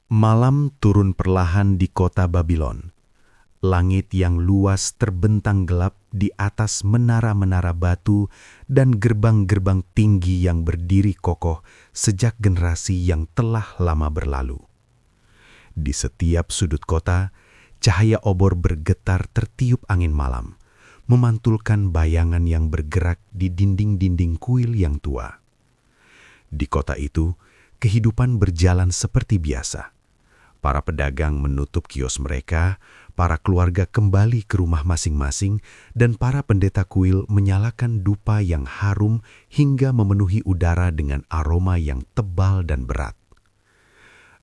Malam turun perlahan di kota Babilon. Langit yang luas terbentang gelap di atas menara-menara batu dan gerbang-gerbang tinggi yang berdiri kokoh sejak generasi yang telah lama berlalu. Di setiap sudut kota, cahaya obor bergetar tertiup angin malam, memantulkan bayangan yang bergerak di dinding-dinding kuil yang tua. Di kota itu, kehidupan berjalan seperti biasa. Para pedagang menutup kios mereka, para keluarga kembali ke rumah masing-masing, dan para pendeta kuil menyalakan dupa yang harum hingga memenuhi udara dengan aroma yang tebal dan berat.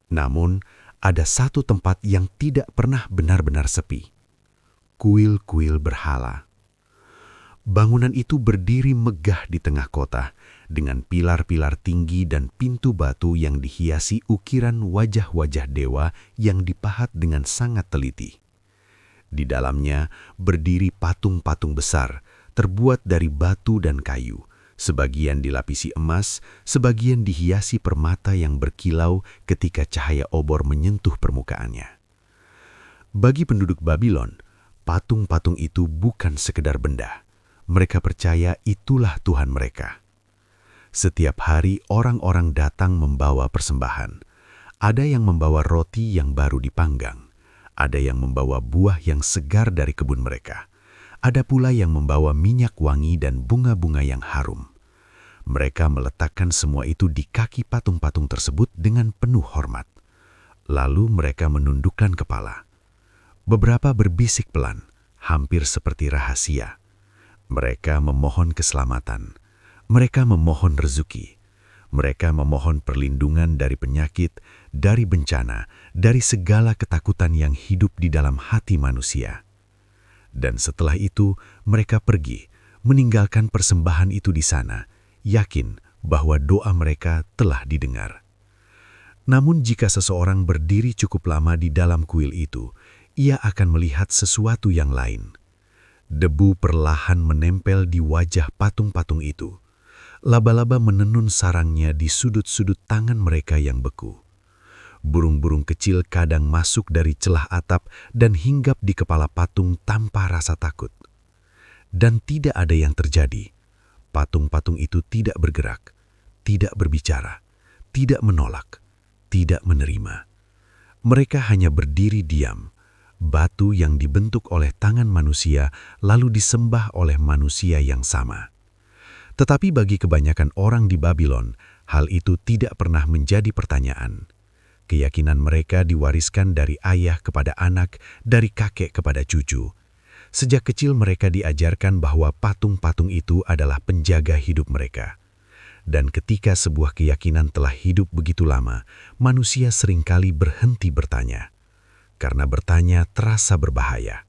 Namun, ada satu tempat yang tidak pernah benar-benar sepi. Kuil-kuil berhala. Bangunan itu berdiri megah di tengah kota, dengan pilar-pilar tinggi dan pintu batu yang dihiasi ukiran wajah-wajah dewa yang dipahat dengan sangat teliti. Di dalamnya berdiri patung-patung besar, terbuat dari batu dan kayu, sebagian dilapisi emas, sebagian dihiasi permata yang berkilau ketika cahaya obor menyentuh permukaannya. Bagi penduduk Babilon, patung-patung itu bukan sekedar benda. Mereka percaya itulah Tuhan mereka. Setiap hari orang-orang datang membawa persembahan. Ada yang membawa roti yang baru dipanggang. Ada yang membawa buah yang segar dari kebun mereka. Ada pula yang membawa minyak wangi dan bunga-bunga yang harum. Mereka meletakkan semua itu di kaki patung-patung tersebut dengan penuh hormat. Lalu mereka menundukkan kepala. Beberapa berbisik pelan, hampir seperti rahasia. Mereka memohon keselamatan. Mereka memohon rezeki. Mereka memohon perlindungan dari penyakit, dari bencana, dari segala ketakutan yang hidup di dalam hati manusia. Dan setelah itu, mereka pergi, meninggalkan persembahan itu di sana, yakin bahwa doa mereka telah didengar. Namun jika seseorang berdiri cukup lama di dalam kuil itu, ia akan melihat sesuatu yang lain. Debu perlahan menempel di wajah patung-patung itu. Laba-laba menenun sarangnya di sudut-sudut tangan mereka yang beku. Burung-burung kecil kadang masuk dari celah atap dan hinggap di kepala patung tanpa rasa takut. Dan tidak ada yang terjadi. Patung-patung itu tidak bergerak, tidak berbicara, tidak menolak, tidak menerima. Mereka hanya berdiri diam. Batu yang dibentuk oleh tangan manusia lalu disembah oleh manusia yang sama. Tetapi bagi kebanyakan orang di Babilon, hal itu tidak pernah menjadi pertanyaan. Keyakinan mereka diwariskan dari ayah kepada anak, dari kakek kepada cucu. Sejak kecil mereka diajarkan bahwa patung-patung itu adalah penjaga hidup mereka. Dan ketika sebuah keyakinan telah hidup begitu lama, manusia seringkali berhenti bertanya. Karena bertanya terasa berbahaya.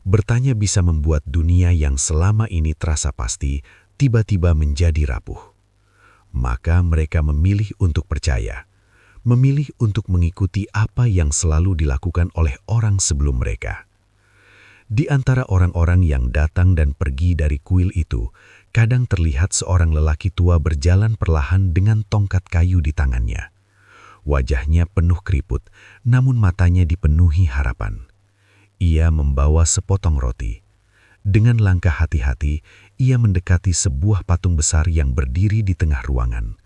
Bertanya bisa membuat dunia yang selama ini terasa pasti, tiba-tiba menjadi rapuh. Maka mereka memilih untuk percaya, memilih untuk mengikuti apa yang selalu dilakukan oleh orang sebelum mereka. Di antara orang-orang yang datang dan pergi dari kuil itu, kadang terlihat seorang lelaki tua berjalan perlahan dengan tongkat kayu di tangannya. Wajahnya penuh keriput, namun matanya dipenuhi harapan. Ia membawa sepotong roti. Dengan langkah hati-hati, ia mendekati sebuah patung besar yang berdiri di tengah ruangan.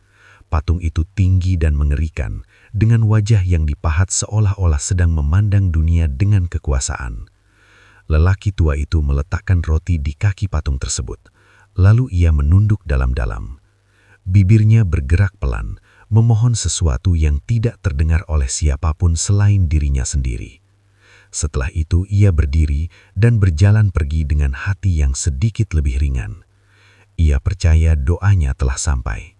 Patung itu tinggi dan mengerikan, dengan wajah yang dipahat seolah-olah sedang memandang dunia dengan kekuasaan. Lelaki tua itu meletakkan roti di kaki patung tersebut. Lalu ia menunduk dalam-dalam. Bibirnya bergerak pelan, memohon sesuatu yang tidak terdengar oleh siapapun selain dirinya sendiri. Setelah itu ia berdiri dan berjalan pergi dengan hati yang sedikit lebih ringan. Ia percaya doanya telah sampai.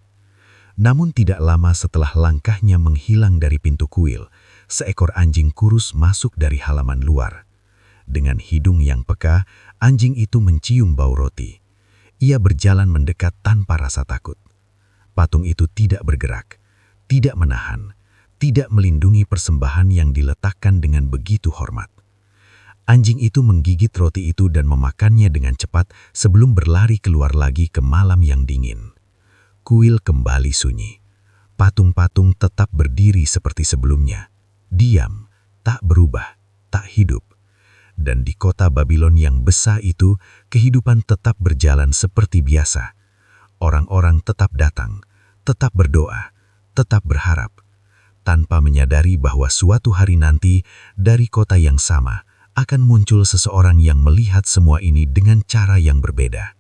Namun tidak lama setelah langkahnya menghilang dari pintu kuil, seekor anjing kurus masuk dari halaman luar. Dengan hidung yang peka, anjing itu mencium bau roti. Ia berjalan mendekat tanpa rasa takut. Patung itu tidak bergerak, tidak menahan, tidak melindungi persembahan yang diletakkan dengan begitu hormat. Anjing itu menggigit roti itu dan memakannya dengan cepat sebelum berlari keluar lagi ke malam yang dingin. Kuil kembali sunyi. Patung-patung tetap berdiri seperti sebelumnya. diam, tak berubah, tak hidup. Dan di kota Babylon yang besar itu, kehidupan tetap berjalan seperti biasa. Orang-orang tetap datang, tetap berdoa, tetap berharap, tanpa menyadari bahwa suatu hari nanti dari kota yang sama akan muncul seseorang yang melihat semua ini dengan cara yang berbeda.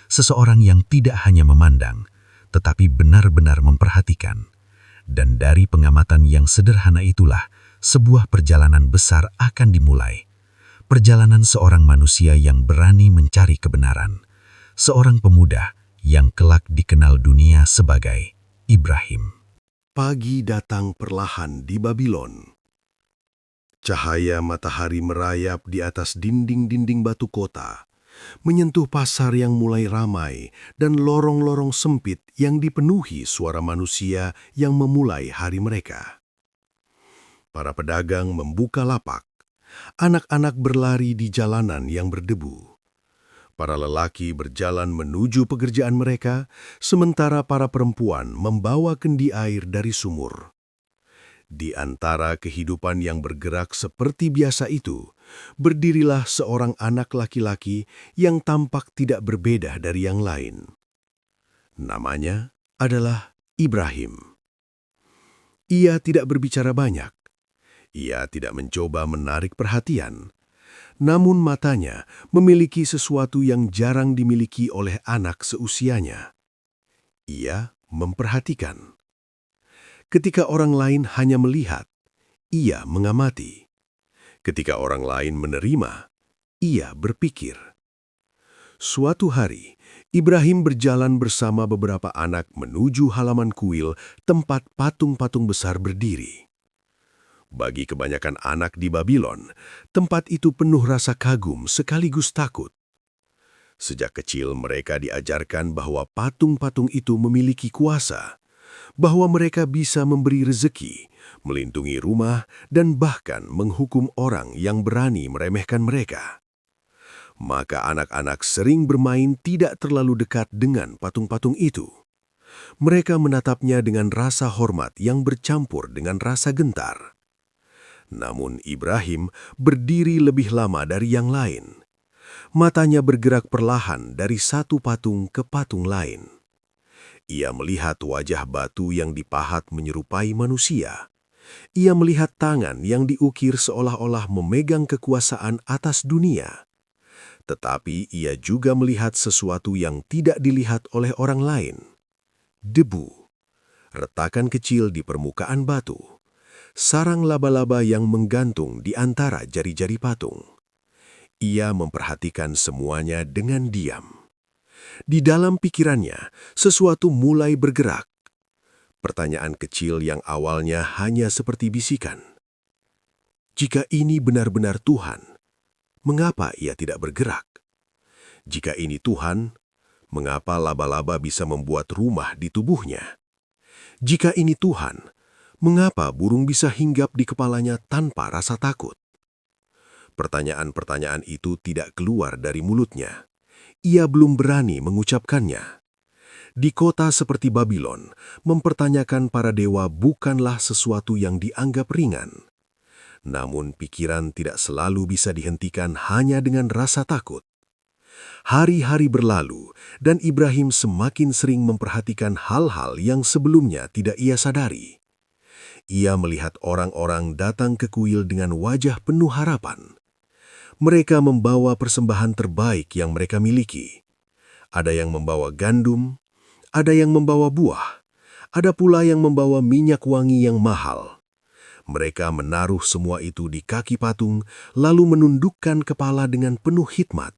Seseorang yang tidak hanya memandang, tetapi benar-benar memperhatikan. Dan dari pengamatan yang sederhana itulah, sebuah perjalanan besar akan dimulai. Perjalanan seorang manusia yang berani mencari kebenaran. Seorang pemuda yang kelak dikenal dunia sebagai Ibrahim. Pagi datang perlahan di Babylon. Cahaya matahari merayap di atas dinding-dinding batu kota, menyentuh pasar yang mulai ramai dan lorong-lorong sempit yang dipenuhi suara manusia yang memulai hari mereka. Para pedagang membuka lapak, anak-anak berlari di jalanan yang berdebu. Para lelaki berjalan menuju pekerjaan mereka, sementara para perempuan membawa kendi air dari sumur. Di antara kehidupan yang bergerak seperti biasa itu, berdirilah seorang anak laki-laki yang tampak tidak berbeda dari yang lain. Namanya adalah Ibrahim. Ia tidak berbicara banyak. Ia tidak mencoba menarik perhatian. Namun matanya memiliki sesuatu yang jarang dimiliki oleh anak seusianya. Ia memperhatikan. Ketika orang lain hanya melihat, ia mengamati. Ketika orang lain menerima, ia berpikir. Suatu hari, Ibrahim berjalan bersama beberapa anak menuju halaman kuil tempat patung-patung besar berdiri. Bagi kebanyakan anak di Babylon, tempat itu penuh rasa kagum sekaligus takut. Sejak kecil mereka diajarkan bahwa patung-patung itu memiliki kuasa, bahwa mereka bisa memberi rezeki, melindungi rumah, dan bahkan menghukum orang yang berani meremehkan mereka. Maka anak-anak sering bermain tidak terlalu dekat dengan patung-patung itu. Mereka menatapnya dengan rasa hormat yang bercampur dengan rasa gentar. Namun Ibrahim berdiri lebih lama dari yang lain. Matanya bergerak perlahan dari satu patung ke patung lain. Ia melihat wajah batu yang dipahat menyerupai manusia. Ia melihat tangan yang diukir seolah-olah memegang kekuasaan atas dunia. Tetapi ia juga melihat sesuatu yang tidak dilihat oleh orang lain. Debu, retakan kecil di permukaan batu, sarang laba-laba yang menggantung di antara jari-jari patung. Ia memperhatikan semuanya dengan diam. Di dalam pikirannya, sesuatu mulai bergerak. Pertanyaan kecil yang awalnya hanya seperti bisikan. Jika ini benar-benar Tuhan, mengapa ia tidak bergerak? Jika ini Tuhan, mengapa laba-laba bisa membuat rumah di tubuhnya? Jika ini Tuhan, mengapa burung bisa hinggap di kepalanya tanpa rasa takut? Pertanyaan-pertanyaan itu tidak keluar dari mulutnya. Ia belum berani mengucapkannya. Di kota seperti Babylon, mempertanyakan para dewa bukanlah sesuatu yang dianggap ringan. Namun pikiran tidak selalu bisa dihentikan hanya dengan rasa takut. Hari-hari berlalu, dan Ibrahim semakin sering memperhatikan hal-hal yang sebelumnya tidak ia sadari. Ia melihat orang-orang datang ke kuil dengan wajah penuh harapan. Mereka membawa persembahan terbaik yang mereka miliki. Ada yang membawa gandum, ada yang membawa buah, ada pula yang membawa minyak wangi yang mahal. Mereka menaruh semua itu di kaki patung, lalu menundukkan kepala dengan penuh hikmat.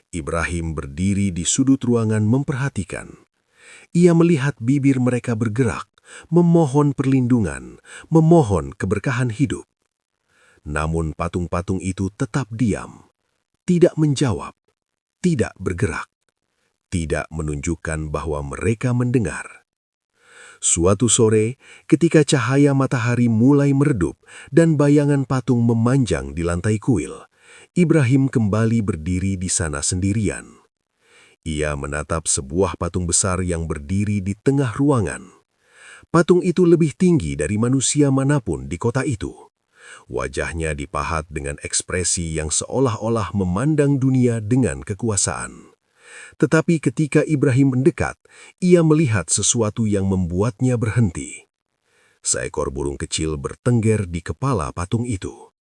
Ibrahim berdiri di sudut ruangan memperhatikan. Ia melihat bibir mereka bergerak, memohon perlindungan, memohon keberkahan hidup. Namun patung-patung itu tetap diam, tidak menjawab, tidak bergerak, tidak menunjukkan bahwa mereka mendengar. Suatu sore, ketika cahaya matahari mulai meredup dan bayangan patung memanjang di lantai kuil, Ibrahim kembali berdiri di sana sendirian. Ia menatap sebuah patung besar yang berdiri di tengah ruangan. Patung itu lebih tinggi dari manusia manapun di kota itu. Wajahnya dipahat dengan ekspresi yang seolah-olah memandang dunia dengan kekuasaan. Tetapi ketika Ibrahim mendekat, ia melihat sesuatu yang membuatnya berhenti. Seekor burung kecil bertengger di kepala patung itu.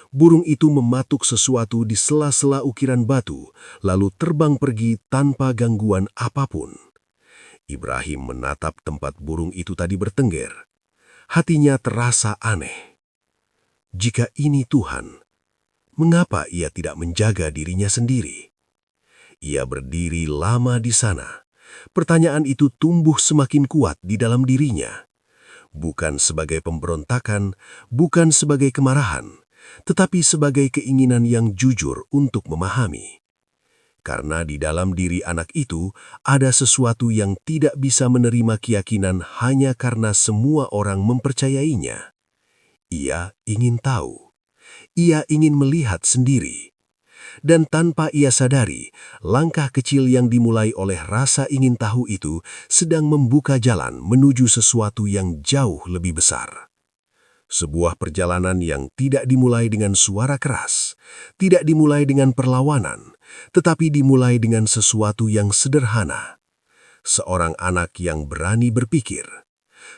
Burung itu mematuk sesuatu di sela-sela ukiran batu, lalu terbang pergi tanpa gangguan apapun. Ibrahim menatap tempat burung itu tadi bertengger. Hatinya terasa aneh. Jika ini Tuhan, mengapa ia tidak menjaga dirinya sendiri? Ia berdiri lama di sana. Pertanyaan itu tumbuh semakin kuat di dalam dirinya. Bukan sebagai pemberontakan, bukan sebagai kemarahan, tetapi sebagai keinginan yang jujur untuk memahami. Karena di dalam diri anak itu ada sesuatu yang tidak bisa menerima keyakinan hanya karena semua orang mempercayainya. Ia ingin tahu. Ia ingin melihat sendiri. Dan tanpa ia sadari, langkah kecil yang dimulai oleh rasa ingin tahu itu sedang membuka jalan menuju sesuatu yang jauh lebih besar. Sebuah perjalanan yang tidak dimulai dengan suara keras, tidak dimulai dengan perlawanan, tetapi dimulai dengan sesuatu yang sederhana. Seorang anak yang berani berpikir,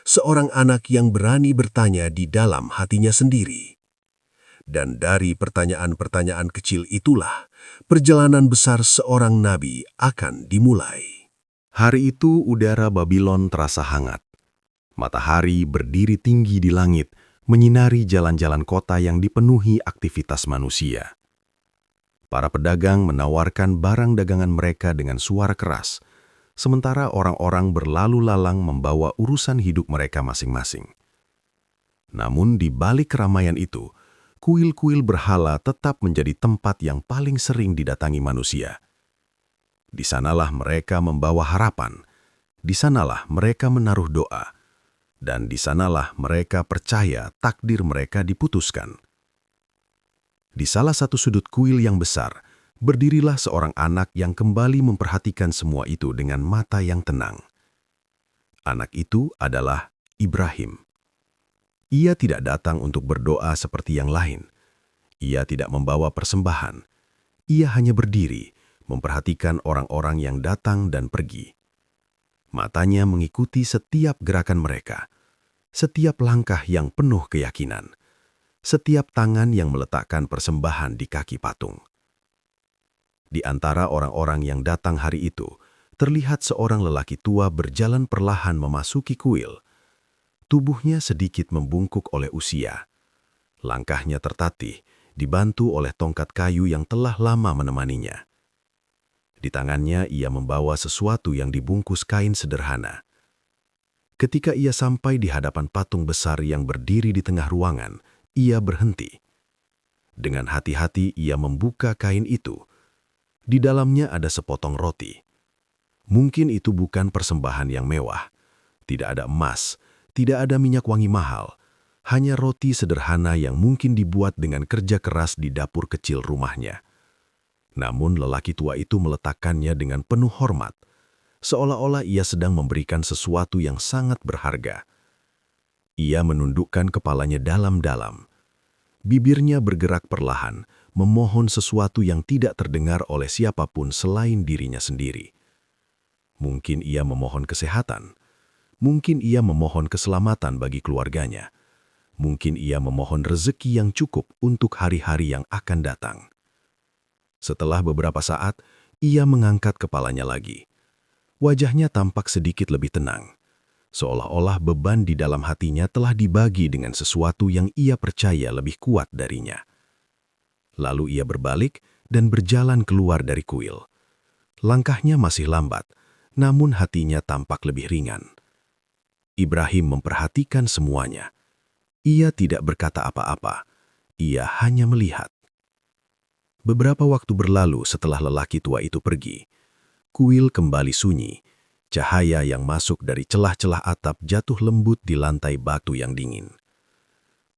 seorang anak yang berani bertanya di dalam hatinya sendiri. Dan dari pertanyaan-pertanyaan kecil itulah, perjalanan besar seorang nabi akan dimulai. Hari itu udara Babylon terasa hangat. Matahari berdiri tinggi di langit, menyinari jalan-jalan kota yang dipenuhi aktivitas manusia. Para pedagang menawarkan barang dagangan mereka dengan suara keras, sementara orang-orang berlalu lalang membawa urusan hidup mereka masing-masing. Namun di balik keramaian itu, kuil-kuil berhala tetap menjadi tempat yang paling sering didatangi manusia. Di sanalah mereka membawa harapan, di sanalah mereka menaruh doa, dan di sanalah mereka percaya takdir mereka diputuskan. Di salah satu sudut kuil yang besar, berdirilah seorang anak yang kembali memperhatikan semua itu dengan mata yang tenang. Anak itu adalah Ibrahim. Ia tidak datang untuk berdoa seperti yang lain. Ia tidak membawa persembahan. Ia hanya berdiri, memperhatikan orang-orang yang datang dan pergi. Matanya mengikuti setiap gerakan mereka, setiap langkah yang penuh keyakinan, setiap tangan yang meletakkan persembahan di kaki patung. Di antara orang-orang yang datang hari itu, terlihat seorang lelaki tua berjalan perlahan memasuki kuil. Tubuhnya sedikit membungkuk oleh usia. Langkahnya tertatih, dibantu oleh tongkat kayu yang telah lama menemaninya. Di tangannya ia membawa sesuatu yang dibungkus kain sederhana. Ketika ia sampai di hadapan patung besar yang berdiri di tengah ruangan, ia berhenti. Dengan hati-hati ia membuka kain itu. Di dalamnya ada sepotong roti. Mungkin itu bukan persembahan yang mewah. Tidak ada emas, tidak ada minyak wangi mahal. Hanya roti sederhana yang mungkin dibuat dengan kerja keras di dapur kecil rumahnya. Namun lelaki tua itu meletakkannya dengan penuh hormat, seolah-olah ia sedang memberikan sesuatu yang sangat berharga. Ia menundukkan kepalanya dalam-dalam. Bibirnya bergerak perlahan, memohon sesuatu yang tidak terdengar oleh siapapun selain dirinya sendiri. Mungkin ia memohon kesehatan. Mungkin ia memohon keselamatan bagi keluarganya. Mungkin ia memohon rezeki yang cukup untuk hari-hari yang akan datang. Setelah beberapa saat, ia mengangkat kepalanya lagi. Wajahnya tampak sedikit lebih tenang, seolah-olah beban di dalam hatinya telah dibagi dengan sesuatu yang ia percaya lebih kuat darinya. Lalu ia berbalik dan berjalan keluar dari kuil. Langkahnya masih lambat, namun hatinya tampak lebih ringan. Ibrahim memperhatikan semuanya. Ia tidak berkata apa-apa, ia hanya melihat. Beberapa waktu berlalu setelah lelaki tua itu pergi. Kuil kembali sunyi. Cahaya yang masuk dari celah-celah atap jatuh lembut di lantai batu yang dingin.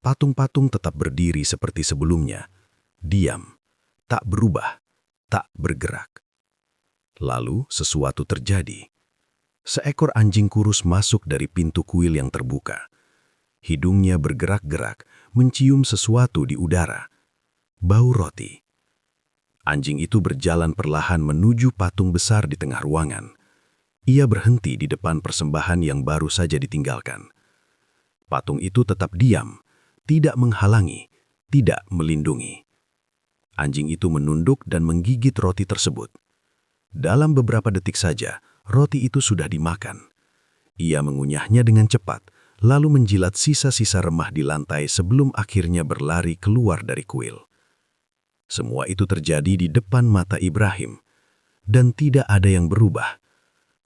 Patung-patung tetap berdiri seperti sebelumnya. Diam, tak berubah, tak bergerak. Lalu sesuatu terjadi. Seekor anjing kurus masuk dari pintu kuil yang terbuka. Hidungnya bergerak-gerak, mencium sesuatu di udara. Bau roti. Anjing itu berjalan perlahan menuju patung besar di tengah ruangan. Ia berhenti di depan persembahan yang baru saja ditinggalkan. Patung itu tetap diam, tidak menghalangi, tidak melindungi. Anjing itu menunduk dan menggigit roti tersebut. Dalam beberapa detik saja, roti itu sudah dimakan. Ia mengunyahnya dengan cepat, lalu menjilat sisa-sisa remah di lantai sebelum akhirnya berlari keluar dari kuil. Semua itu terjadi di depan mata Ibrahim, dan tidak ada yang berubah.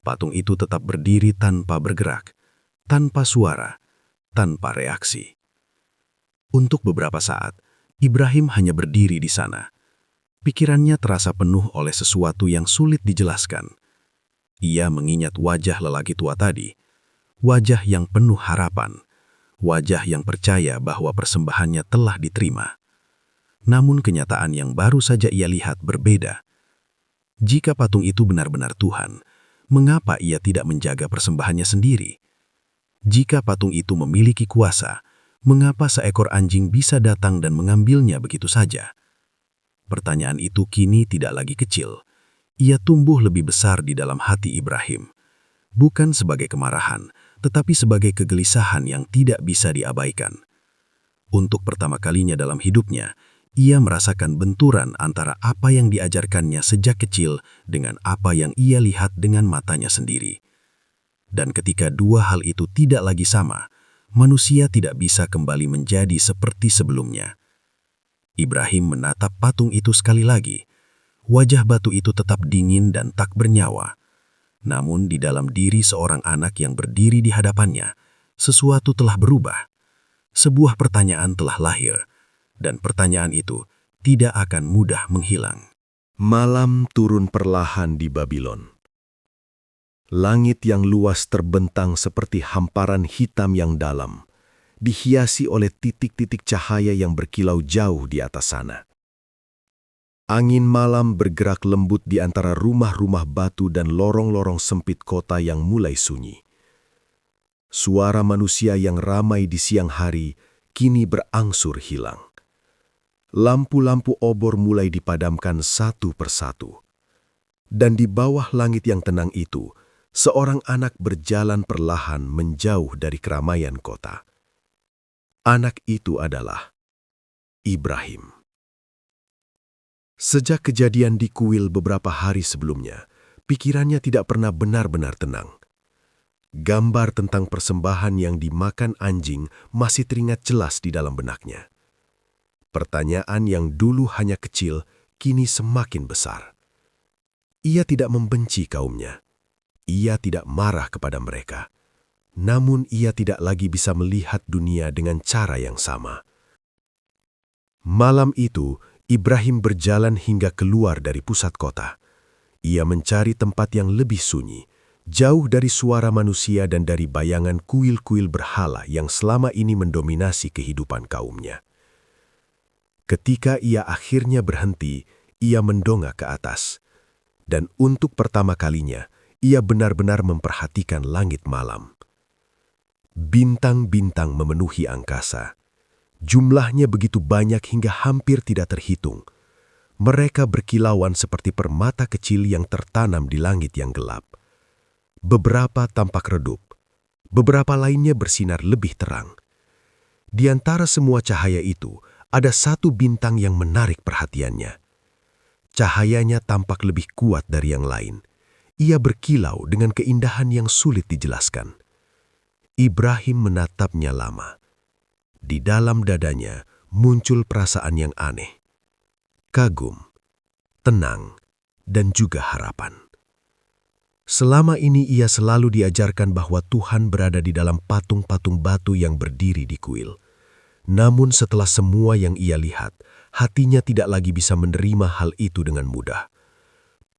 Patung itu tetap berdiri tanpa bergerak, tanpa suara, tanpa reaksi. Untuk beberapa saat, Ibrahim hanya berdiri di sana. Pikirannya terasa penuh oleh sesuatu yang sulit dijelaskan. Ia mengingat wajah lelaki tua tadi, wajah yang penuh harapan, wajah yang percaya bahwa persembahannya telah diterima. Namun kenyataan yang baru saja ia lihat berbeda. Jika patung itu benar-benar Tuhan, mengapa ia tidak menjaga persembahannya sendiri? Jika patung itu memiliki kuasa, mengapa seekor anjing bisa datang dan mengambilnya begitu saja? Pertanyaan itu kini tidak lagi kecil. Ia tumbuh lebih besar di dalam hati Ibrahim. Bukan sebagai kemarahan, tetapi sebagai kegelisahan yang tidak bisa diabaikan. Untuk pertama kalinya dalam hidupnya, ia merasakan benturan antara apa yang diajarkannya sejak kecil dengan apa yang ia lihat dengan matanya sendiri. Dan ketika dua hal itu tidak lagi sama, manusia tidak bisa kembali menjadi seperti sebelumnya. Ibrahim menatap patung itu sekali lagi. Wajah batu itu tetap dingin dan tak bernyawa. Namun di dalam diri seorang anak yang berdiri di hadapannya, sesuatu telah berubah. Sebuah pertanyaan telah lahir. Dan pertanyaan itu tidak akan mudah menghilang. Malam turun perlahan di Babilon. Langit yang luas terbentang seperti hamparan hitam yang dalam, dihiasi oleh titik-titik cahaya yang berkilau jauh di atas sana. Angin malam bergerak lembut di antara rumah-rumah batu dan lorong-lorong sempit kota yang mulai sunyi. Suara manusia yang ramai di siang hari kini berangsur hilang. Lampu-lampu obor mulai dipadamkan satu persatu. Dan di bawah langit yang tenang itu, seorang anak berjalan perlahan menjauh dari keramaian kota. Anak itu adalah Ibrahim. Sejak kejadian di kuil beberapa hari sebelumnya, pikirannya tidak pernah benar-benar tenang. Gambar tentang persembahan yang dimakan anjing masih teringat jelas di dalam benaknya. Pertanyaan yang dulu hanya kecil, kini semakin besar. Ia tidak membenci kaumnya. Ia tidak marah kepada mereka. Namun ia tidak lagi bisa melihat dunia dengan cara yang sama. Malam itu, Ibrahim berjalan hingga keluar dari pusat kota. Ia mencari tempat yang lebih sunyi, jauh dari suara manusia dan dari bayangan kuil-kuil berhala yang selama ini mendominasi kehidupan kaumnya. Ketika ia akhirnya berhenti, ia mendongak ke atas. Dan untuk pertama kalinya, ia benar-benar memperhatikan langit malam. Bintang-bintang memenuhi angkasa. Jumlahnya begitu banyak hingga hampir tidak terhitung. Mereka berkilauan seperti permata kecil yang tertanam di langit yang gelap. Beberapa tampak redup, beberapa lainnya bersinar lebih terang. Di antara semua cahaya itu, ada satu bintang yang menarik perhatiannya. Cahayanya tampak lebih kuat dari yang lain. Ia berkilau dengan keindahan yang sulit dijelaskan. Ibrahim menatapnya lama. Di dalam dadanya muncul perasaan yang aneh. Kagum, tenang, dan juga harapan. Selama ini ia selalu diajarkan bahwa Tuhan berada di dalam patung-patung batu yang berdiri di kuil. Namun setelah semua yang ia lihat, hatinya tidak lagi bisa menerima hal itu dengan mudah.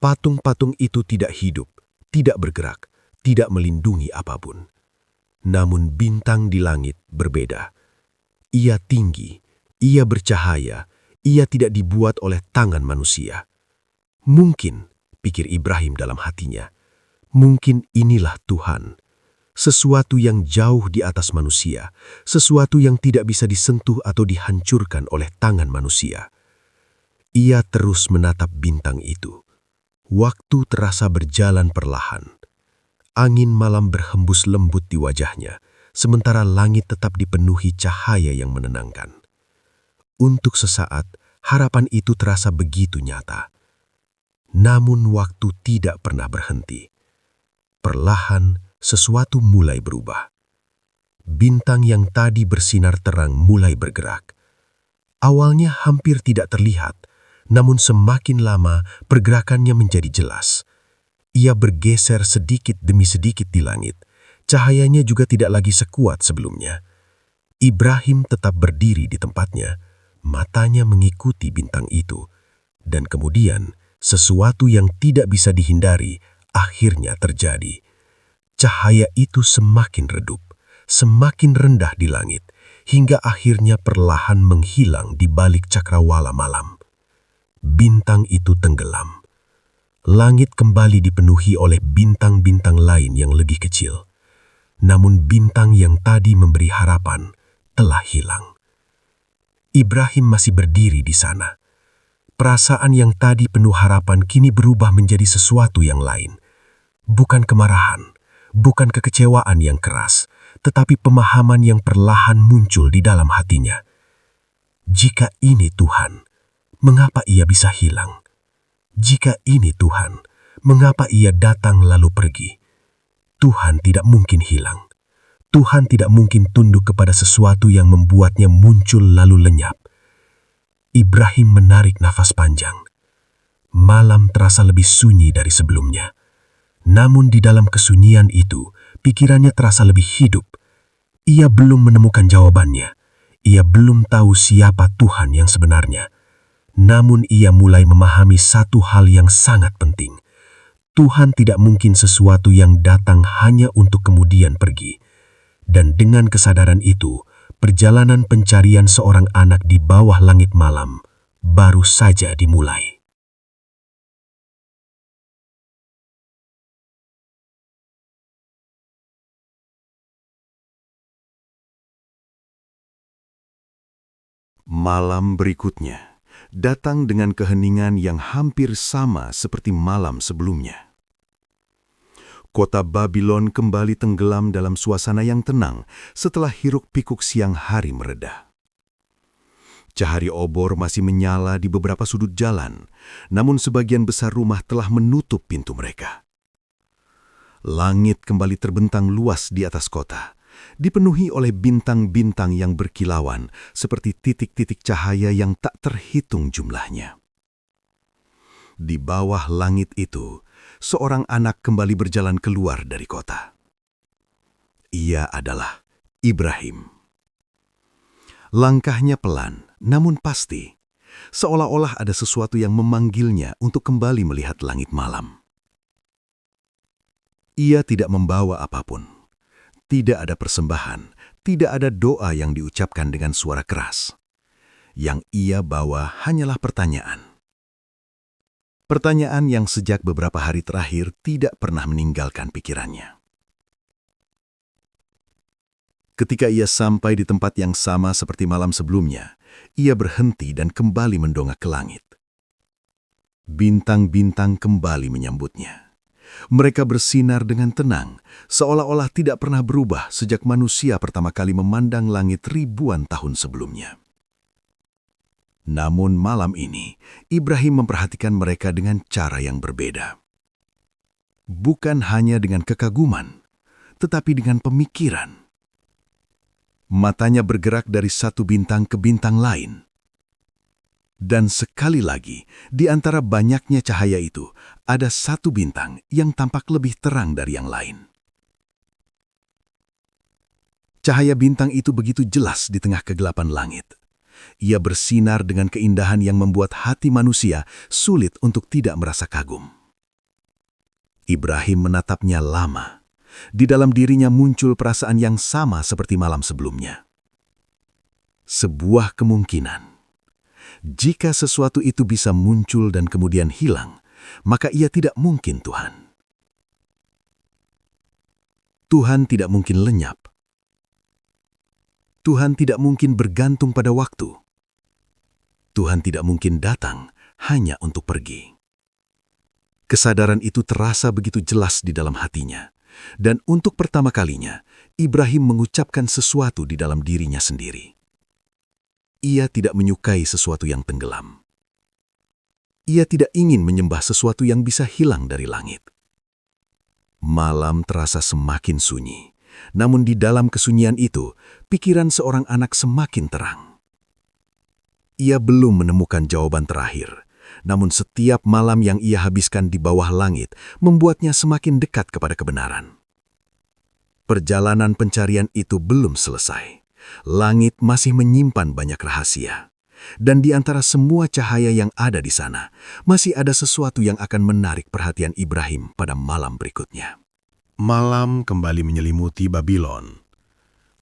Patung-patung itu tidak hidup, tidak bergerak, tidak melindungi apapun. Namun bintang di langit berbeda. Ia tinggi, ia bercahaya, ia tidak dibuat oleh tangan manusia. Mungkin, pikir Ibrahim dalam hatinya, Mungkin inilah Tuhan, sesuatu yang jauh di atas manusia, sesuatu yang tidak bisa disentuh atau dihancurkan oleh tangan manusia. Ia terus menatap bintang itu. Waktu terasa berjalan perlahan. Angin malam berhembus lembut di wajahnya, sementara langit tetap dipenuhi cahaya yang menenangkan. Untuk sesaat, harapan itu terasa begitu nyata. Namun waktu tidak pernah berhenti. Perlahan, sesuatu mulai berubah. Bintang yang tadi bersinar terang mulai bergerak. Awalnya hampir tidak terlihat, namun semakin lama pergerakannya menjadi jelas. Ia bergeser sedikit demi sedikit di langit. Cahayanya juga tidak lagi sekuat sebelumnya. Ibrahim tetap berdiri di tempatnya, matanya mengikuti bintang itu. Dan kemudian, sesuatu yang tidak bisa dihindari akhirnya terjadi. Cahaya itu semakin redup, semakin rendah di langit, hingga akhirnya perlahan menghilang di balik cakrawala malam. Bintang itu tenggelam. Langit kembali dipenuhi oleh bintang-bintang lain yang lebih kecil. Namun bintang yang tadi memberi harapan telah hilang. Ibrahim masih berdiri di sana. Perasaan yang tadi penuh harapan kini berubah menjadi sesuatu yang lain. Bukan kemarahan, bukan kekecewaan yang keras, tetapi pemahaman yang perlahan muncul di dalam hatinya. Jika ini Tuhan, mengapa ia bisa hilang? Jika ini Tuhan, mengapa ia datang lalu pergi? Tuhan tidak mungkin hilang. Tuhan tidak mungkin tunduk kepada sesuatu yang membuatnya muncul lalu lenyap. Ibrahim menarik nafas panjang. Malam terasa lebih sunyi dari sebelumnya. Namun di dalam kesunyian itu, pikirannya terasa lebih hidup. Ia belum menemukan jawabannya. Ia belum tahu siapa Tuhan yang sebenarnya. Namun ia mulai memahami satu hal yang sangat penting. Tuhan tidak mungkin sesuatu yang datang hanya untuk kemudian pergi. Dan dengan kesadaran itu, perjalanan pencarian seorang anak di bawah langit malam baru saja dimulai. Malam berikutnya datang dengan keheningan yang hampir sama seperti malam sebelumnya. Kota Babylon kembali tenggelam dalam suasana yang tenang setelah hiruk-pikuk siang hari mereda. Cahaya obor masih menyala di beberapa sudut jalan, namun sebagian besar rumah telah menutup pintu mereka. Langit kembali terbentang luas di atas kota, dipenuhi oleh bintang-bintang yang berkilauan seperti titik-titik cahaya yang tak terhitung jumlahnya. Di bawah langit itu, seorang anak kembali berjalan keluar dari kota. Ia adalah Ibrahim. Langkahnya pelan, namun pasti, seolah-olah ada sesuatu yang memanggilnya untuk kembali melihat langit malam. Ia tidak membawa apapun. Tidak ada persembahan, tidak ada doa yang diucapkan dengan suara keras. Yang ia bawa hanyalah pertanyaan. Pertanyaan yang sejak beberapa hari terakhir tidak pernah meninggalkan pikirannya. Ketika ia sampai di tempat yang sama seperti malam sebelumnya, ia berhenti dan kembali mendongak ke langit. Bintang-bintang kembali menyambutnya. Mereka bersinar dengan tenang, seolah-olah tidak pernah berubah sejak manusia pertama kali memandang langit ribuan tahun sebelumnya. Namun malam ini, Ibrahim memperhatikan mereka dengan cara yang berbeda. Bukan hanya dengan kekaguman, tetapi dengan pemikiran. Matanya bergerak dari satu bintang ke bintang lain. Dan sekali lagi, di antara banyaknya cahaya itu, ada satu bintang yang tampak lebih terang dari yang lain. Cahaya bintang itu begitu jelas di tengah kegelapan langit. Ia bersinar dengan keindahan yang membuat hati manusia sulit untuk tidak merasa kagum. Ibrahim menatapnya lama. Di dalam dirinya muncul perasaan yang sama seperti malam sebelumnya. Sebuah kemungkinan. Jika sesuatu itu bisa muncul dan kemudian hilang, maka ia tidak mungkin Tuhan. Tuhan tidak mungkin lenyap. Tuhan tidak mungkin bergantung pada waktu. Tuhan tidak mungkin datang hanya untuk pergi. Kesadaran itu terasa begitu jelas di dalam hatinya. Dan untuk pertama kalinya, Ibrahim mengucapkan sesuatu di dalam dirinya sendiri. Ia tidak menyukai sesuatu yang tenggelam. Ia tidak ingin menyembah sesuatu yang bisa hilang dari langit. Malam terasa semakin sunyi, namun di dalam kesunyian itu, pikiran seorang anak semakin terang. Ia belum menemukan jawaban terakhir, namun setiap malam yang ia habiskan di bawah langit membuatnya semakin dekat kepada kebenaran. Perjalanan pencarian itu belum selesai. Langit masih menyimpan banyak rahasia. Dan di antara semua cahaya yang ada di sana, masih ada sesuatu yang akan menarik perhatian Ibrahim pada malam berikutnya. Malam kembali menyelimuti Babilon.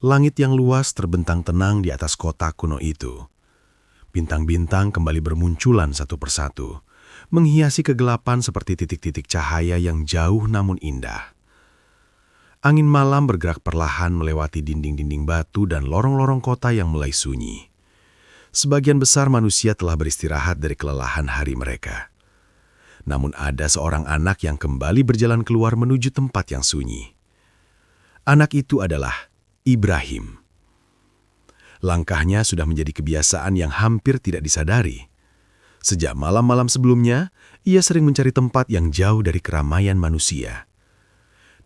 Langit yang luas terbentang tenang di atas kota kuno itu. Bintang-bintang kembali bermunculan satu persatu, menghiasi kegelapan seperti titik-titik cahaya yang jauh namun indah. Angin malam bergerak perlahan melewati dinding-dinding batu dan lorong-lorong kota yang mulai sunyi. Sebagian besar manusia telah beristirahat dari kelelahan hari mereka. Namun ada seorang anak yang kembali berjalan keluar menuju tempat yang sunyi. Anak itu adalah Ibrahim. Langkahnya sudah menjadi kebiasaan yang hampir tidak disadari. Sejak malam-malam sebelumnya, ia sering mencari tempat yang jauh dari keramaian manusia.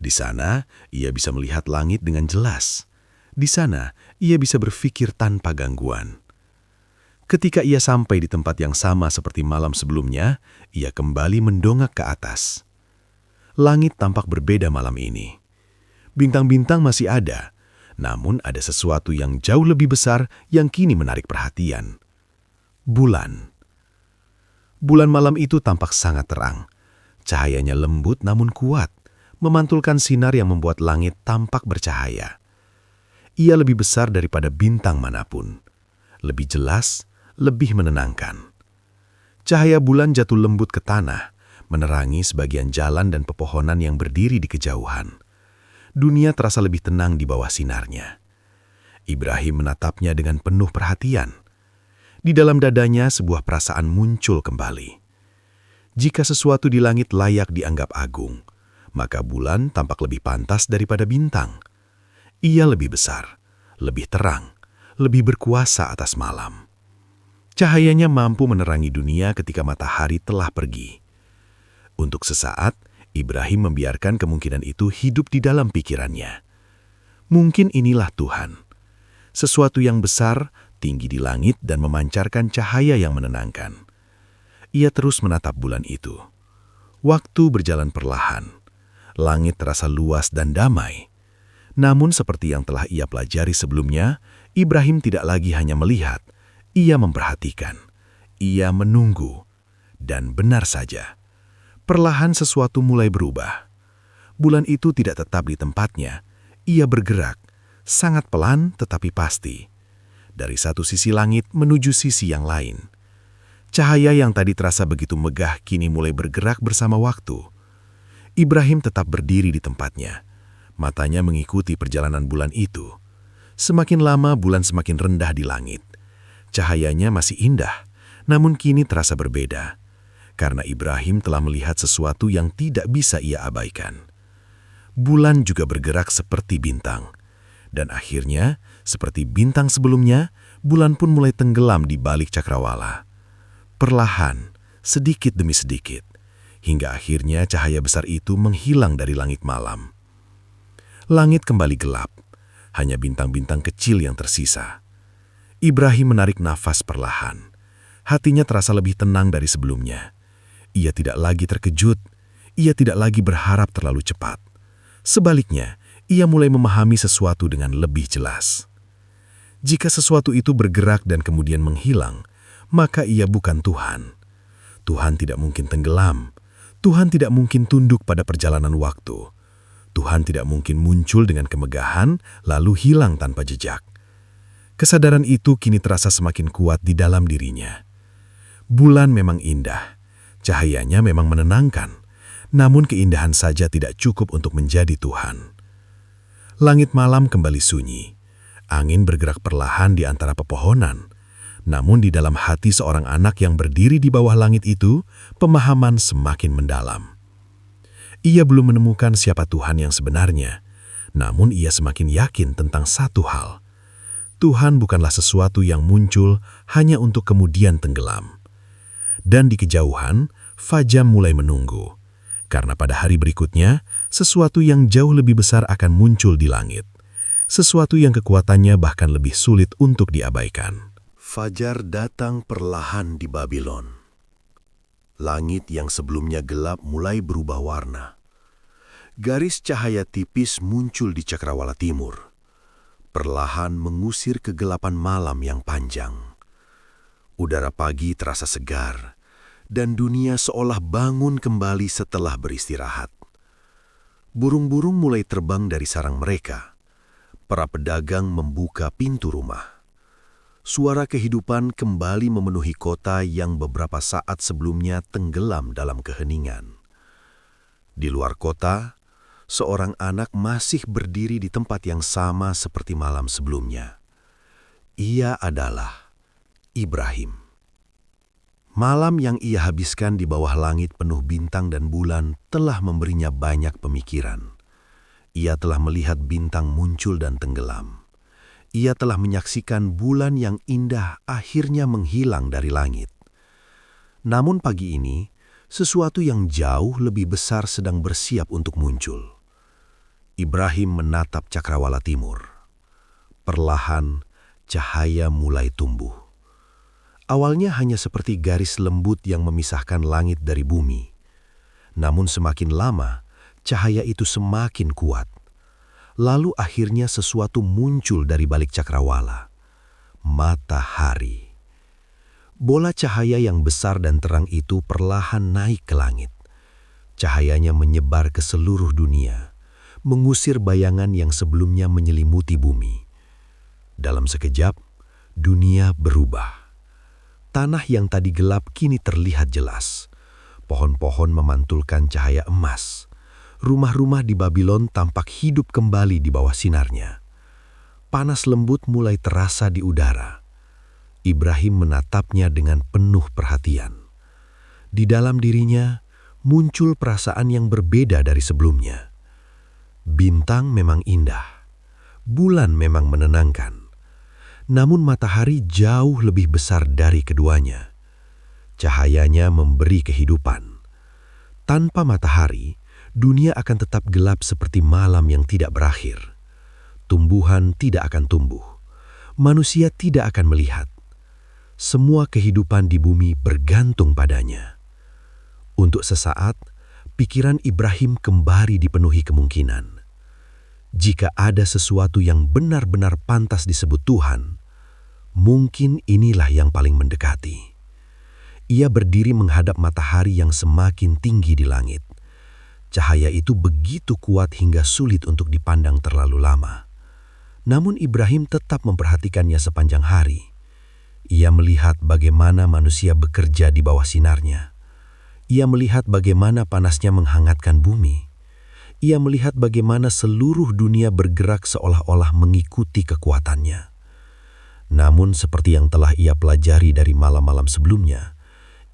Di sana, ia bisa melihat langit dengan jelas. Di sana, ia bisa berpikir tanpa gangguan. Ketika ia sampai di tempat yang sama seperti malam sebelumnya, ia kembali mendongak ke atas. Langit tampak berbeda malam ini. Bintang-bintang masih ada, namun ada sesuatu yang jauh lebih besar yang kini menarik perhatian. Bulan. Bulan malam itu tampak sangat terang. Cahayanya lembut namun kuat, memantulkan sinar yang membuat langit tampak bercahaya. Ia lebih besar daripada bintang manapun. Lebih jelas, lebih menenangkan. Cahaya bulan jatuh lembut ke tanah, menerangi sebagian jalan dan pepohonan yang berdiri di kejauhan. Dunia terasa lebih tenang di bawah sinarnya. Ibrahim menatapnya dengan penuh perhatian. Di dalam dadanya sebuah perasaan muncul kembali. Jika sesuatu di langit layak dianggap agung, maka bulan tampak lebih pantas daripada bintang. Ia lebih besar, lebih terang, lebih berkuasa atas malam. Cahayanya mampu menerangi dunia ketika matahari telah pergi. Untuk sesaat, Ibrahim membiarkan kemungkinan itu hidup di dalam pikirannya. Mungkin inilah Tuhan. Sesuatu yang besar, tinggi di langit dan memancarkan cahaya yang menenangkan. Ia terus menatap bulan itu. Waktu berjalan perlahan. Langit terasa luas dan damai. Namun seperti yang telah ia pelajari sebelumnya, Ibrahim tidak lagi hanya melihat. Ia memperhatikan, ia menunggu, dan benar saja. Perlahan sesuatu mulai berubah. Bulan itu tidak tetap di tempatnya, ia bergerak, sangat pelan tetapi pasti. Dari satu sisi langit menuju sisi yang lain. Cahaya yang tadi terasa begitu megah kini mulai bergerak bersama waktu. Ibrahim tetap berdiri di tempatnya, matanya mengikuti perjalanan bulan itu. Semakin lama bulan semakin rendah di langit. Cahayanya masih indah, namun kini terasa berbeda, karena Ibrahim telah melihat sesuatu yang tidak bisa ia abaikan. Bulan juga bergerak seperti bintang, dan akhirnya, seperti bintang sebelumnya, bulan pun mulai tenggelam di balik cakrawala. Perlahan, sedikit demi sedikit, hingga akhirnya cahaya besar itu menghilang dari langit malam. Langit kembali gelap, hanya bintang-bintang kecil yang tersisa. Ibrahim menarik nafas perlahan. Hatinya terasa lebih tenang dari sebelumnya. Ia tidak lagi terkejut. Ia tidak lagi berharap terlalu cepat. Sebaliknya, ia mulai memahami sesuatu dengan lebih jelas. Jika sesuatu itu bergerak dan kemudian menghilang, maka ia bukan Tuhan. Tuhan tidak mungkin tenggelam. Tuhan tidak mungkin tunduk pada perjalanan waktu. Tuhan tidak mungkin muncul dengan kemegahan lalu hilang tanpa jejak. Kesadaran itu kini terasa semakin kuat di dalam dirinya. Bulan memang indah, cahayanya memang menenangkan, namun keindahan saja tidak cukup untuk menjadi Tuhan. Langit malam kembali sunyi. Angin bergerak perlahan di antara pepohonan. Namun di dalam hati seorang anak yang berdiri di bawah langit itu, pemahaman semakin mendalam. Ia belum menemukan siapa Tuhan yang sebenarnya, namun ia semakin yakin tentang satu hal. Tuhan bukanlah sesuatu yang muncul hanya untuk kemudian tenggelam. Dan di kejauhan, Fajar mulai menunggu. Karena pada hari berikutnya, sesuatu yang jauh lebih besar akan muncul di langit. Sesuatu yang kekuatannya bahkan lebih sulit untuk diabaikan. Fajar datang perlahan di Babylon. Langit yang sebelumnya gelap mulai berubah warna. Garis cahaya tipis muncul di cakrawala timur, perlahan mengusir kegelapan malam yang panjang. Udara pagi terasa segar, dan dunia seolah bangun kembali setelah beristirahat. Burung-burung mulai terbang dari sarang mereka. Para pedagang membuka pintu rumah. Suara kehidupan kembali memenuhi kota yang beberapa saat sebelumnya tenggelam dalam keheningan. Di luar kota, seorang anak masih berdiri di tempat yang sama seperti malam sebelumnya. Ia adalah Ibrahim. Malam yang ia habiskan di bawah langit penuh bintang dan bulan telah memberinya banyak pemikiran. Ia telah melihat bintang muncul dan tenggelam. Ia telah menyaksikan bulan yang indah akhirnya menghilang dari langit. Namun pagi ini, sesuatu yang jauh lebih besar sedang bersiap untuk muncul. Ibrahim menatap cakrawala timur. Perlahan, cahaya mulai tumbuh. Awalnya hanya seperti garis lembut yang memisahkan langit dari bumi. Namun semakin lama, cahaya itu semakin kuat. Lalu akhirnya sesuatu muncul dari balik cakrawala. Matahari. Bola cahaya yang besar dan terang itu perlahan naik ke langit. Cahayanya menyebar ke seluruh dunia, mengusir bayangan yang sebelumnya menyelimuti bumi. Dalam sekejap, dunia berubah. Tanah yang tadi gelap kini terlihat jelas. Pohon-pohon memantulkan cahaya emas. Rumah-rumah di Babylon tampak hidup kembali di bawah sinarnya. Panas lembut mulai terasa di udara. Ibrahim menatapnya dengan penuh perhatian. Di dalam dirinya muncul perasaan yang berbeda dari sebelumnya. Bintang memang indah. Bulan memang menenangkan. Namun matahari jauh lebih besar dari keduanya. Cahayanya memberi kehidupan. Tanpa matahari, dunia akan tetap gelap seperti malam yang tidak berakhir. Tumbuhan tidak akan tumbuh. Manusia tidak akan melihat. Semua kehidupan di bumi bergantung padanya. Untuk sesaat, pikiran Ibrahim kembali dipenuhi kemungkinan. Jika ada sesuatu yang benar-benar pantas disebut Tuhan, mungkin inilah yang paling mendekati. Ia berdiri menghadap matahari yang semakin tinggi di langit. Cahaya itu begitu kuat hingga sulit untuk dipandang terlalu lama. Namun Ibrahim tetap memperhatikannya sepanjang hari. Ia melihat bagaimana manusia bekerja di bawah sinarnya. Ia melihat bagaimana panasnya menghangatkan bumi. Ia melihat bagaimana seluruh dunia bergerak seolah-olah mengikuti kekuatannya. Namun seperti yang telah ia pelajari dari malam-malam sebelumnya,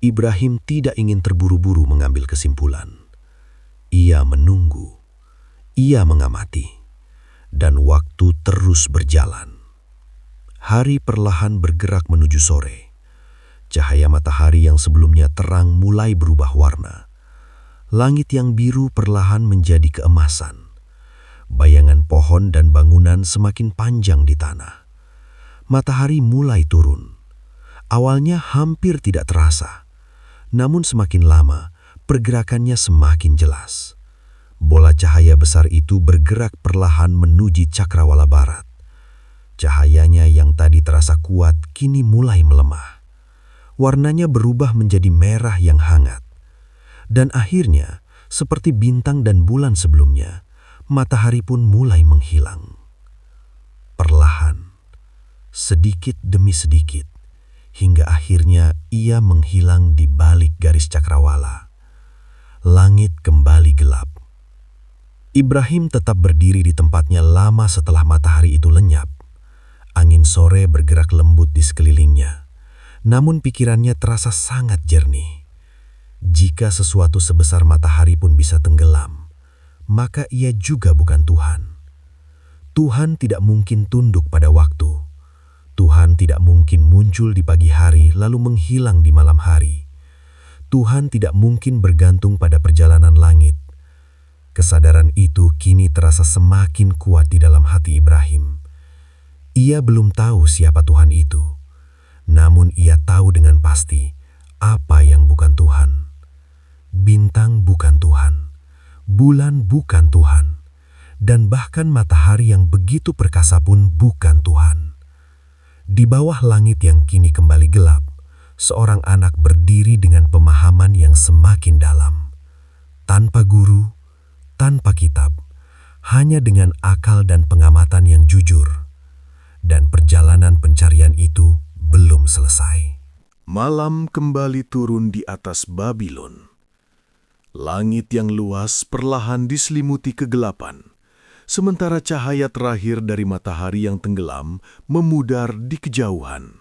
Ibrahim tidak ingin terburu-buru mengambil kesimpulan. Ia menunggu, ia mengamati, dan waktu terus berjalan. Hari perlahan bergerak menuju sore. Cahaya matahari yang sebelumnya terang mulai berubah warna. Langit yang biru perlahan menjadi keemasan. Bayangan pohon dan bangunan semakin panjang di tanah. Matahari mulai turun. Awalnya hampir tidak terasa. Namun semakin lama, pergerakannya semakin jelas. Bola cahaya besar itu bergerak perlahan menuju cakrawala barat. Cahayanya yang tadi terasa kuat kini mulai melemah. Warnanya berubah menjadi merah yang hangat. Dan akhirnya, seperti bintang dan bulan sebelumnya, matahari pun mulai menghilang. Perlahan, sedikit demi sedikit, hingga akhirnya ia menghilang di balik garis cakrawala. Langit kembali gelap. Ibrahim tetap berdiri di tempatnya lama setelah matahari itu lenyap. Angin sore bergerak lembut di sekelilingnya, namun pikirannya terasa sangat jernih. Jika sesuatu sebesar matahari pun bisa tenggelam, maka ia juga bukan Tuhan. Tuhan tidak mungkin tunduk pada waktu. Tuhan tidak mungkin muncul di pagi hari lalu menghilang di malam hari. Tuhan tidak mungkin bergantung pada perjalanan langit. Kesadaran itu kini terasa semakin kuat di dalam hati Ibrahim. Ia belum tahu siapa Tuhan itu, namun ia tahu dengan pasti apa yang bukan Tuhan. Bintang bukan Tuhan, bulan bukan Tuhan, dan bahkan matahari yang begitu perkasa pun bukan Tuhan. Di bawah langit yang kini kembali gelap, seorang anak berdiri dengan pemahaman yang semakin dalam. Tanpa guru, tanpa kitab, hanya dengan akal dan pengamatan yang jujur. Dan perjalanan pencarian itu belum selesai. Malam kembali turun di atas Babilon. Langit yang luas perlahan diselimuti kegelapan, sementara cahaya terakhir dari matahari yang tenggelam memudar di kejauhan.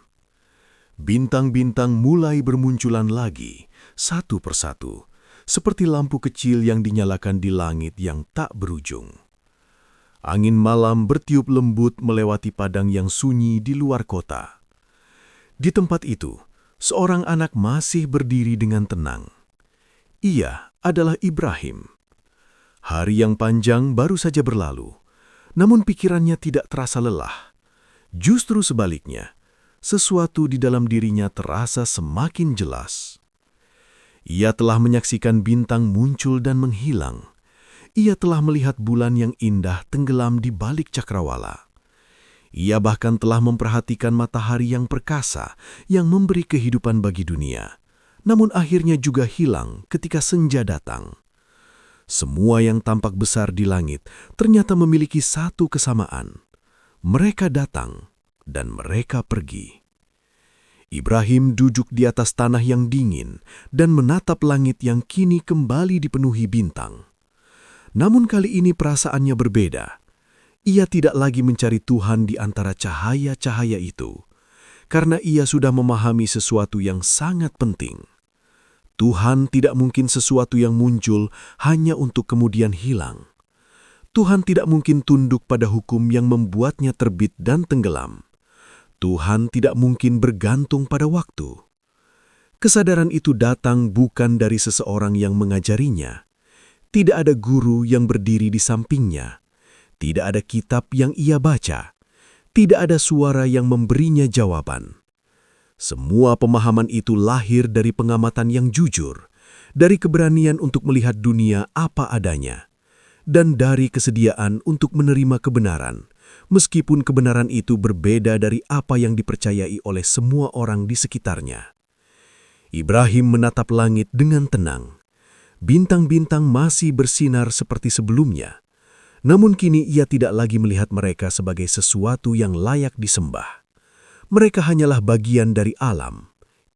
Bintang-bintang mulai bermunculan lagi, satu persatu, seperti lampu kecil yang dinyalakan di langit yang tak berujung. Angin malam bertiup lembut melewati padang yang sunyi di luar kota. Di tempat itu, seorang anak masih berdiri dengan tenang. Ia adalah Ibrahim. Hari yang panjang baru saja berlalu, namun pikirannya tidak terasa lelah. Justru sebaliknya, sesuatu di dalam dirinya terasa semakin jelas. Ia telah menyaksikan bintang muncul dan menghilang. Ia telah melihat bulan yang indah tenggelam di balik cakrawala. Ia bahkan telah memperhatikan matahari yang perkasa yang memberi kehidupan bagi dunia, namun akhirnya juga hilang ketika senja datang. Semua yang tampak besar di langit ternyata memiliki satu kesamaan. Mereka datang dan mereka pergi. Ibrahim duduk di atas tanah yang dingin dan menatap langit yang kini kembali dipenuhi bintang. Namun kali ini perasaannya berbeda. Ia tidak lagi mencari Tuhan di antara cahaya-cahaya itu, karena ia sudah memahami sesuatu yang sangat penting. Tuhan tidak mungkin sesuatu yang muncul hanya untuk kemudian hilang. Tuhan tidak mungkin tunduk pada hukum yang membuatnya terbit dan tenggelam. Tuhan tidak mungkin bergantung pada waktu. Kesadaran itu datang bukan dari seseorang yang mengajarinya. Tidak ada guru yang berdiri di sampingnya. Tidak ada kitab yang ia baca. Tidak ada suara yang memberinya jawaban. Semua pemahaman itu lahir dari pengamatan yang jujur, dari keberanian untuk melihat dunia apa adanya, dan dari kesediaan untuk menerima kebenaran, meskipun kebenaran itu berbeda dari apa yang dipercayai oleh semua orang di sekitarnya. Ibrahim menatap langit dengan tenang. Bintang-bintang masih bersinar seperti sebelumnya, namun kini ia tidak lagi melihat mereka sebagai sesuatu yang layak disembah. Mereka hanyalah bagian dari alam,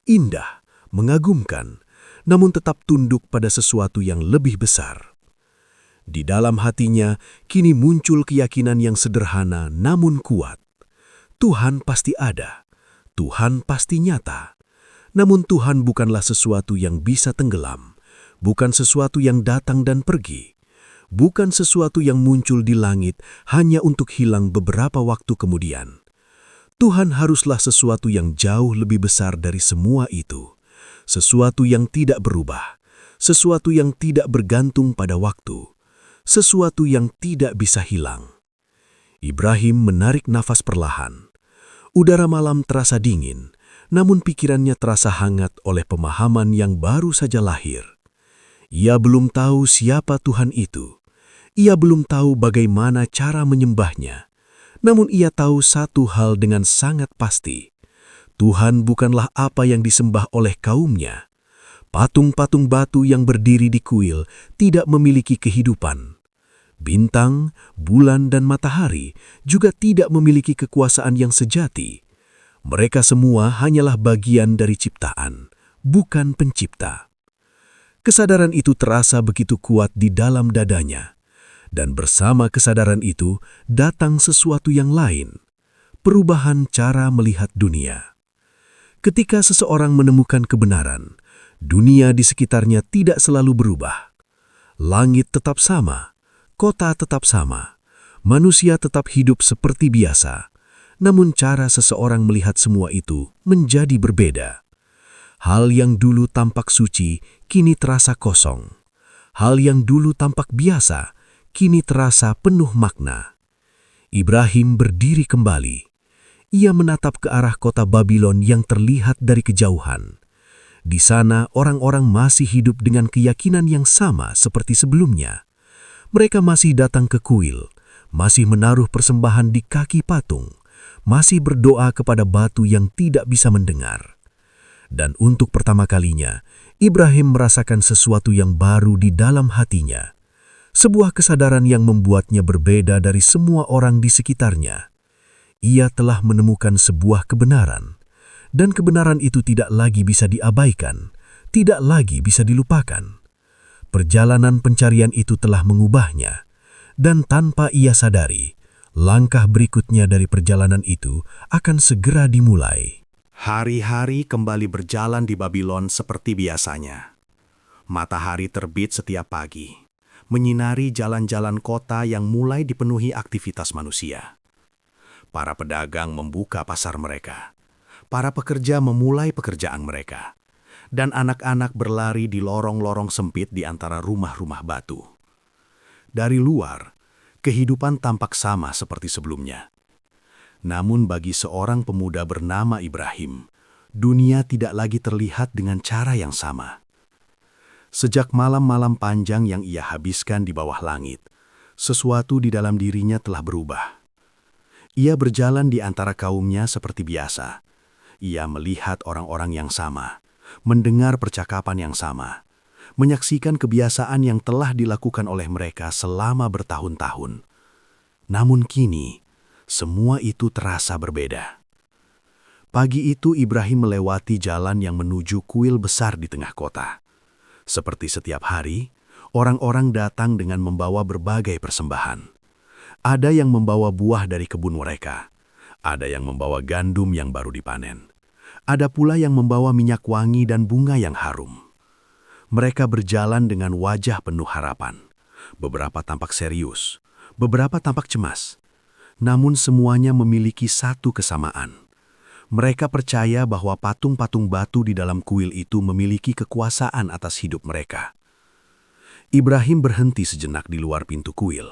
indah, mengagumkan, namun tetap tunduk pada sesuatu yang lebih besar. Di dalam hatinya kini muncul keyakinan yang sederhana namun kuat. Tuhan pasti ada, Tuhan pasti nyata, namun Tuhan bukanlah sesuatu yang bisa tenggelam. Bukan sesuatu yang datang dan pergi, bukan sesuatu yang muncul di langit hanya untuk hilang beberapa waktu kemudian. Tuhan haruslah sesuatu yang jauh lebih besar dari semua itu, sesuatu yang tidak berubah, sesuatu yang tidak bergantung pada waktu, sesuatu yang tidak bisa hilang. Ibrahim menarik nafas perlahan. Udara malam terasa dingin, namun pikirannya terasa hangat oleh pemahaman yang baru saja lahir. Ia belum tahu siapa Tuhan itu. Ia belum tahu bagaimana cara menyembahnya. Namun ia tahu satu hal dengan sangat pasti. Tuhan bukanlah apa yang disembah oleh kaumnya. Patung-patung batu yang berdiri di kuil tidak memiliki kehidupan. Bintang, bulan, dan matahari juga tidak memiliki kekuasaan yang sejati. Mereka semua hanyalah bagian dari ciptaan, bukan pencipta. Kesadaran itu terasa begitu kuat di dalam dadanya. Dan bersama kesadaran itu datang sesuatu yang lain, perubahan cara melihat dunia. Ketika seseorang menemukan kebenaran, dunia di sekitarnya tidak selalu berubah. Langit tetap sama, kota tetap sama, manusia tetap hidup seperti biasa, namun cara seseorang melihat semua itu menjadi berbeda. Hal yang dulu tampak suci, kini terasa kosong. Hal yang dulu tampak biasa, kini terasa penuh makna. Ibrahim berdiri kembali. Ia menatap ke arah kota Babylon yang terlihat dari kejauhan. Di sana orang-orang masih hidup dengan keyakinan yang sama seperti sebelumnya. Mereka masih datang ke kuil, masih menaruh persembahan di kaki patung, masih berdoa kepada batu yang tidak bisa mendengar. Dan untuk pertama kalinya, Ibrahim merasakan sesuatu yang baru di dalam hatinya. Sebuah kesadaran yang membuatnya berbeda dari semua orang di sekitarnya. Ia telah menemukan sebuah kebenaran, dan kebenaran itu tidak lagi bisa diabaikan, tidak lagi bisa dilupakan. Perjalanan pencarian itu telah mengubahnya, dan tanpa ia sadari, langkah berikutnya dari perjalanan itu akan segera dimulai. Hari-hari kembali berjalan di Babylon seperti biasanya. Matahari terbit setiap pagi, menyinari jalan-jalan kota yang mulai dipenuhi aktivitas manusia. Para pedagang membuka pasar mereka, para pekerja memulai pekerjaan mereka, dan anak-anak berlari di lorong-lorong sempit di antara rumah-rumah batu. Dari luar, kehidupan tampak sama seperti sebelumnya. Namun bagi seorang pemuda bernama Ibrahim, dunia tidak lagi terlihat dengan cara yang sama. Sejak malam-malam panjang yang ia habiskan di bawah langit, sesuatu di dalam dirinya telah berubah. Ia berjalan di antara kaumnya seperti biasa. Ia melihat orang-orang yang sama, mendengar percakapan yang sama, menyaksikan kebiasaan yang telah dilakukan oleh mereka selama bertahun-tahun. Namun kini, semua itu terasa berbeda. Pagi itu Ibrahim melewati jalan yang menuju kuil besar di tengah kota. Seperti setiap hari, orang-orang datang dengan membawa berbagai persembahan. Ada yang membawa buah dari kebun mereka, ada yang membawa gandum yang baru dipanen, ada pula yang membawa minyak wangi dan bunga yang harum. Mereka berjalan dengan wajah penuh harapan. Beberapa tampak serius, beberapa tampak cemas. Namun semuanya memiliki satu kesamaan. Mereka percaya bahwa patung-patung batu di dalam kuil itu memiliki kekuasaan atas hidup mereka. Ibrahim berhenti sejenak di luar pintu kuil.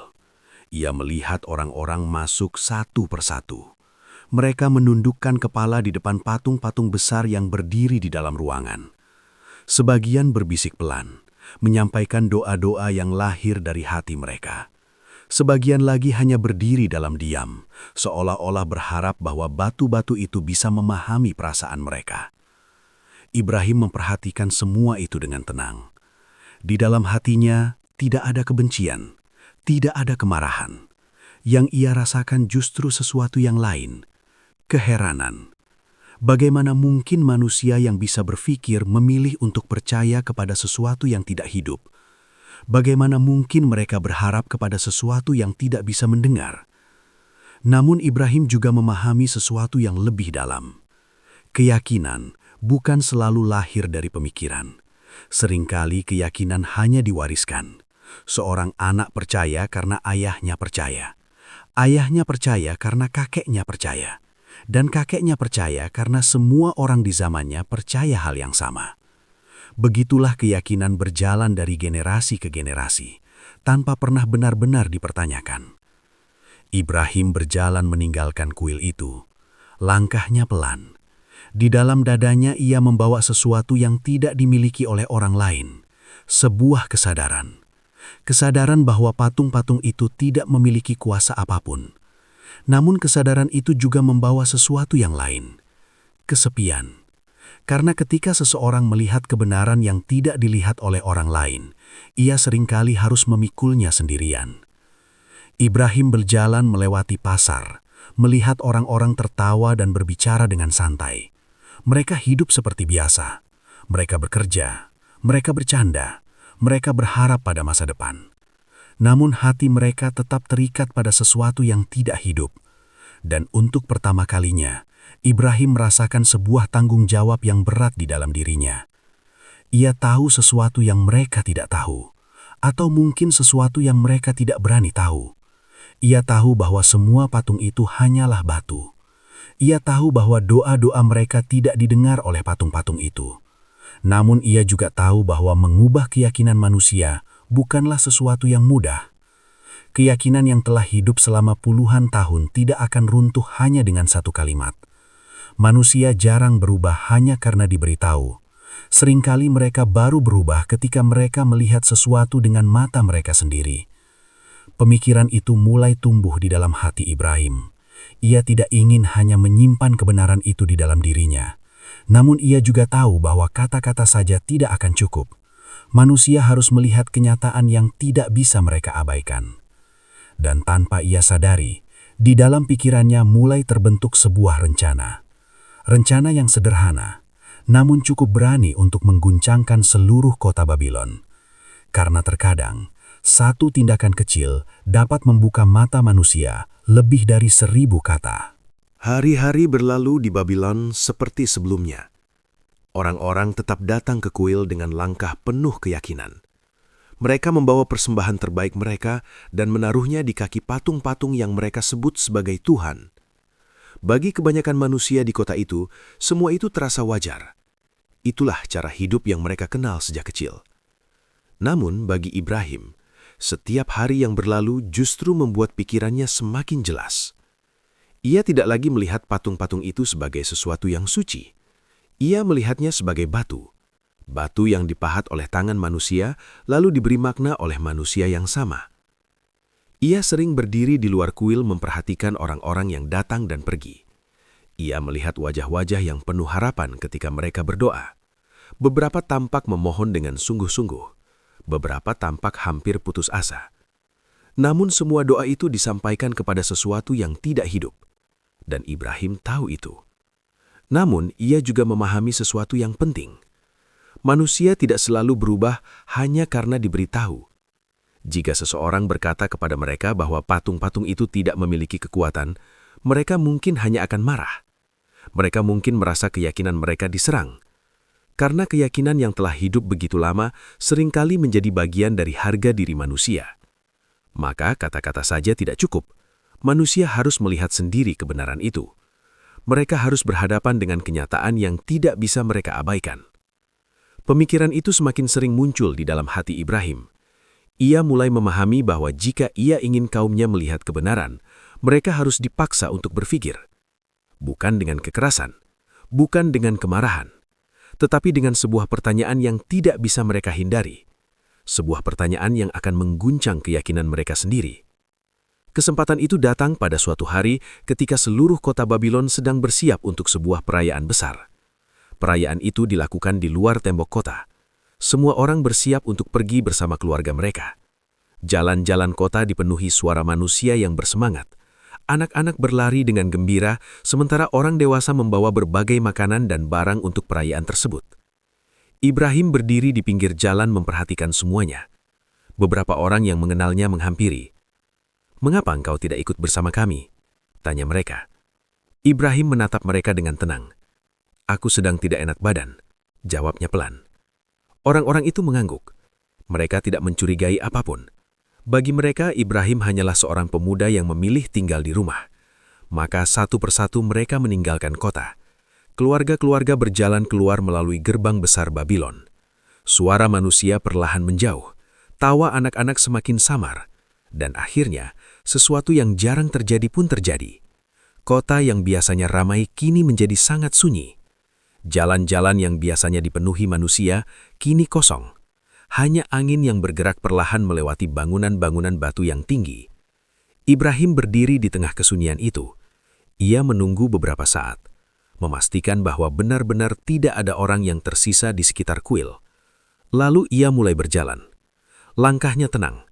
Ia melihat orang-orang masuk satu persatu. Mereka menundukkan kepala di depan patung-patung besar yang berdiri di dalam ruangan. Sebagian berbisik pelan, menyampaikan doa-doa yang lahir dari hati mereka. Sebagian lagi hanya berdiri dalam diam, seolah-olah berharap bahwa batu-batu itu bisa memahami perasaan mereka. Ibrahim memperhatikan semua itu dengan tenang. Di dalam hatinya tidak ada kebencian, tidak ada kemarahan. Yang ia rasakan justru sesuatu yang lain, keheranan. Bagaimana mungkin manusia yang bisa berpikir memilih untuk percaya kepada sesuatu yang tidak hidup? Bagaimana mungkin mereka berharap kepada sesuatu yang tidak bisa mendengar? Namun Ibrahim juga memahami sesuatu yang lebih dalam. Keyakinan bukan selalu lahir dari pemikiran. Seringkali keyakinan hanya diwariskan. Seorang anak percaya karena ayahnya percaya. Ayahnya percaya karena kakeknya percaya. Dan kakeknya percaya karena semua orang di zamannya percaya hal yang sama. Begitulah keyakinan berjalan dari generasi ke generasi, tanpa pernah benar-benar dipertanyakan. Ibrahim berjalan meninggalkan kuil itu. Langkahnya pelan. Di dalam dadanya ia membawa sesuatu yang tidak dimiliki oleh orang lain. Sebuah kesadaran. Kesadaran bahwa patung-patung itu tidak memiliki kuasa apapun. Namun kesadaran itu juga membawa sesuatu yang lain. Kesepian. Karena ketika seseorang melihat kebenaran yang tidak dilihat oleh orang lain, ia seringkali harus memikulnya sendirian. Ibrahim berjalan melewati pasar, melihat orang-orang tertawa dan berbicara dengan santai. Mereka hidup seperti biasa. Mereka bekerja, mereka bercanda, mereka berharap pada masa depan. namun hati mereka tetap terikat pada sesuatu yang tidak hidup. Dan untuk pertama kalinya, Ibrahim merasakan sebuah tanggung jawab yang berat di dalam dirinya. Ia tahu sesuatu yang mereka tidak tahu, atau mungkin sesuatu yang mereka tidak berani tahu. Ia tahu bahwa semua patung itu hanyalah batu. Ia tahu bahwa doa-doa mereka tidak didengar oleh patung-patung itu. Namun ia juga tahu bahwa mengubah keyakinan manusia bukanlah sesuatu yang mudah. Keyakinan yang telah hidup selama puluhan tahun tidak akan runtuh hanya dengan satu kalimat. Manusia jarang berubah hanya karena diberitahu. Seringkali mereka baru berubah ketika mereka melihat sesuatu dengan mata mereka sendiri. Pemikiran itu mulai tumbuh di dalam hati Ibrahim. Ia tidak ingin hanya menyimpan kebenaran itu di dalam dirinya. Namun ia juga tahu bahwa kata-kata saja tidak akan cukup. Manusia harus melihat kenyataan yang tidak bisa mereka abaikan. Dan tanpa ia sadari, di dalam pikirannya mulai terbentuk sebuah rencana. Rencana yang sederhana, namun cukup berani untuk mengguncangkan seluruh kota Babylon. Karena terkadang, satu tindakan kecil dapat membuka mata manusia lebih dari 1000 kata. Hari-hari berlalu di Babylon seperti sebelumnya. Orang-orang tetap datang ke kuil dengan langkah penuh keyakinan. Mereka membawa persembahan terbaik mereka dan menaruhnya di kaki patung-patung yang mereka sebut sebagai Tuhan. Bagi kebanyakan manusia di kota itu, semua itu terasa wajar. Itulah cara hidup yang mereka kenal sejak kecil. Namun bagi Ibrahim, setiap hari yang berlalu justru membuat pikirannya semakin jelas. Ia tidak lagi melihat patung-patung itu sebagai sesuatu yang suci. Ia melihatnya sebagai batu. Batu yang dipahat oleh tangan manusia, lalu diberi makna oleh manusia yang sama. Ia sering berdiri di luar kuil memperhatikan orang-orang yang datang dan pergi. Ia melihat wajah-wajah yang penuh harapan ketika mereka berdoa. Beberapa tampak memohon dengan sungguh-sungguh. Beberapa tampak hampir putus asa. Namun semua doa itu disampaikan kepada sesuatu yang tidak hidup. Dan Ibrahim tahu itu. Namun, ia juga memahami sesuatu yang penting. Manusia tidak selalu berubah hanya karena diberitahu. Jika seseorang berkata kepada mereka bahwa patung-patung itu tidak memiliki kekuatan, mereka mungkin hanya akan marah. Mereka mungkin merasa keyakinan mereka diserang. Karena keyakinan yang telah hidup begitu lama seringkali menjadi bagian dari harga diri manusia. Maka kata-kata saja tidak cukup. Manusia harus melihat sendiri kebenaran itu. Mereka harus berhadapan dengan kenyataan yang tidak bisa mereka abaikan. Pemikiran itu semakin sering muncul di dalam hati Ibrahim. Ia mulai memahami bahwa jika ia ingin kaumnya melihat kebenaran, mereka harus dipaksa untuk berpikir. Bukan dengan kekerasan, bukan dengan kemarahan, tetapi dengan sebuah pertanyaan yang tidak bisa mereka hindari. Sebuah pertanyaan yang akan mengguncang keyakinan mereka sendiri. Kesempatan itu datang pada suatu hari ketika seluruh kota Babylon sedang bersiap untuk sebuah perayaan besar. Perayaan itu dilakukan di luar tembok kota. Semua orang bersiap untuk pergi bersama keluarga mereka. Jalan-jalan kota dipenuhi suara manusia yang bersemangat. Anak-anak berlari dengan gembira, sementara orang dewasa membawa berbagai makanan dan barang untuk perayaan tersebut. Ibrahim berdiri di pinggir jalan memperhatikan semuanya. Beberapa orang yang mengenalnya menghampiri. "Mengapa engkau tidak ikut bersama kami?" tanya mereka. Ibrahim menatap mereka dengan tenang. "Aku sedang tidak enak badan," jawabnya pelan. Orang-orang itu mengangguk. Mereka tidak mencurigai apapun. Bagi mereka, Ibrahim hanyalah seorang pemuda yang memilih tinggal di rumah. Maka satu persatu mereka meninggalkan kota. Keluarga-keluarga berjalan keluar melalui gerbang besar Babylon. Suara manusia perlahan menjauh. Tawa anak-anak semakin samar. Dan akhirnya, sesuatu yang jarang terjadi pun terjadi. Kota yang biasanya ramai kini menjadi sangat sunyi. Jalan-jalan yang biasanya dipenuhi manusia kini kosong. Hanya angin yang bergerak perlahan melewati bangunan-bangunan batu yang tinggi. Ibrahim berdiri di tengah kesunyian itu. Ia menunggu beberapa saat, memastikan bahwa benar-benar tidak ada orang yang tersisa di sekitar kuil. Lalu ia mulai berjalan. Langkahnya tenang,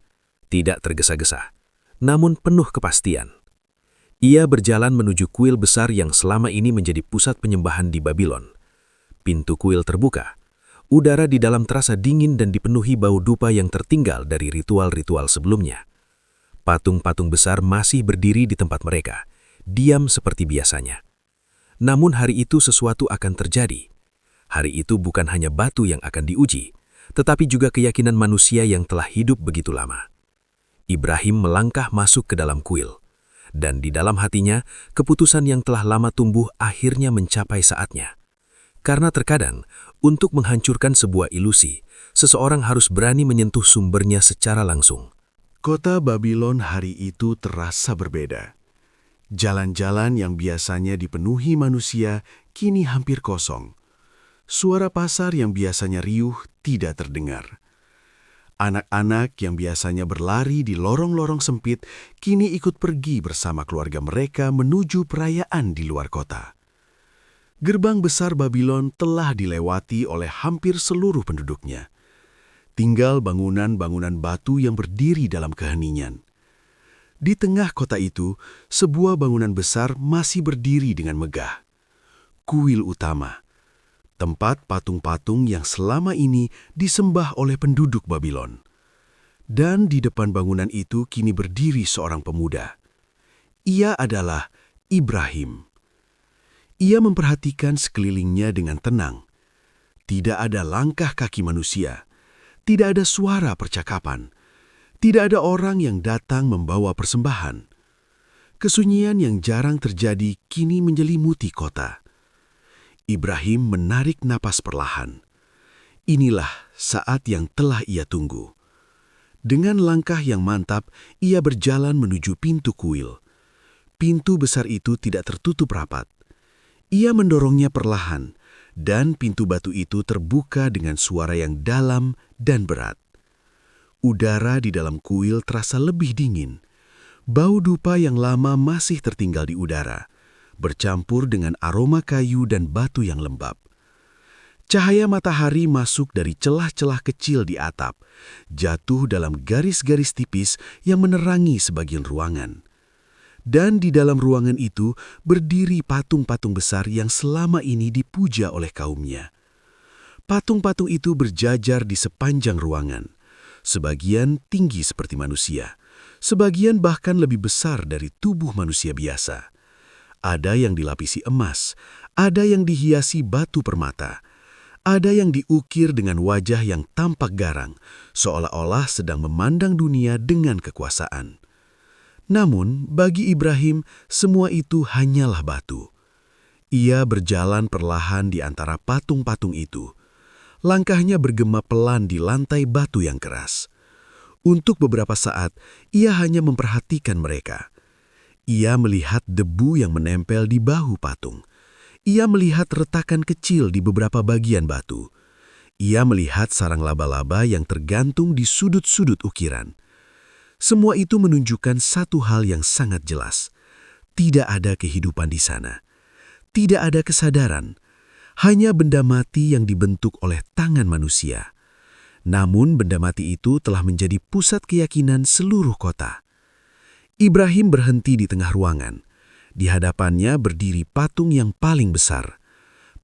tidak tergesa-gesa, namun penuh kepastian. Ia berjalan menuju kuil besar yang selama ini menjadi pusat penyembahan di Babylon. Pintu kuil terbuka. Udara di dalam terasa dingin dan dipenuhi bau dupa yang tertinggal dari ritual-ritual sebelumnya. Patung-patung besar masih berdiri di tempat mereka, diam seperti biasanya. Namun hari itu sesuatu akan terjadi. Hari itu bukan hanya batu yang akan diuji, tetapi juga keyakinan manusia yang telah hidup begitu lama. Ibrahim melangkah masuk ke dalam kuil, dan di dalam hatinya, keputusan yang telah lama tumbuh akhirnya mencapai saatnya. Karena terkadang, untuk menghancurkan sebuah ilusi, seseorang harus berani menyentuh sumbernya secara langsung. Kota Babylon hari itu terasa berbeda. Jalan-jalan yang biasanya dipenuhi manusia kini hampir kosong. Suara pasar yang biasanya riuh tidak terdengar. Anak-anak yang biasanya berlari di lorong-lorong sempit kini ikut pergi bersama keluarga mereka menuju perayaan di luar kota. Gerbang besar Babylon telah dilewati oleh hampir seluruh penduduknya. Tinggal bangunan-bangunan batu yang berdiri dalam keheningan. Di tengah kota itu, sebuah bangunan besar masih berdiri dengan megah. Kuil utama, tempat patung-patung yang selama ini disembah oleh penduduk Babylon. Dan di depan bangunan itu kini berdiri seorang pemuda. Ia adalah Ibrahim. Ia memperhatikan sekelilingnya dengan tenang. Tidak ada langkah kaki manusia. Tidak ada suara percakapan. Tidak ada orang yang datang membawa persembahan. Kesunyian yang jarang terjadi kini menyelimuti kota. Ibrahim menarik napas perlahan. Inilah saat yang telah ia tunggu. Dengan langkah yang mantap, ia berjalan menuju pintu kuil. Pintu besar itu tidak tertutup rapat. Ia mendorongnya perlahan, dan pintu batu itu terbuka dengan suara yang dalam dan berat. Udara di dalam kuil terasa lebih dingin. Bau dupa yang lama masih tertinggal di udara, bercampur dengan aroma kayu dan batu yang lembab. Cahaya matahari masuk dari celah-celah kecil di atap, jatuh dalam garis-garis tipis yang menerangi sebagian ruangan. Dan di dalam ruangan itu berdiri patung-patung besar yang selama ini dipuja oleh kaumnya. Patung-patung itu berjajar di sepanjang ruangan. Sebagian tinggi seperti manusia, sebagian bahkan lebih besar dari tubuh manusia biasa. Ada yang dilapisi emas, ada yang dihiasi batu permata, ada yang diukir dengan wajah yang tampak garang, seolah-olah sedang memandang dunia dengan kekuasaan. Namun, bagi Ibrahim, semua itu hanyalah batu. Ia berjalan perlahan di antara patung-patung itu. Langkahnya bergema pelan di lantai batu yang keras. Untuk beberapa saat, ia hanya memperhatikan mereka. Ia melihat debu yang menempel di bahu patung. Ia melihat retakan kecil di beberapa bagian batu. Ia melihat sarang laba-laba yang tergantung di sudut-sudut ukiran. Semua itu menunjukkan satu hal yang sangat jelas. Tidak ada kehidupan di sana. Tidak ada kesadaran. Hanya benda mati yang dibentuk oleh tangan manusia. Namun benda mati itu telah menjadi pusat keyakinan seluruh kota. Ibrahim berhenti di tengah ruangan. Di hadapannya berdiri patung yang paling besar.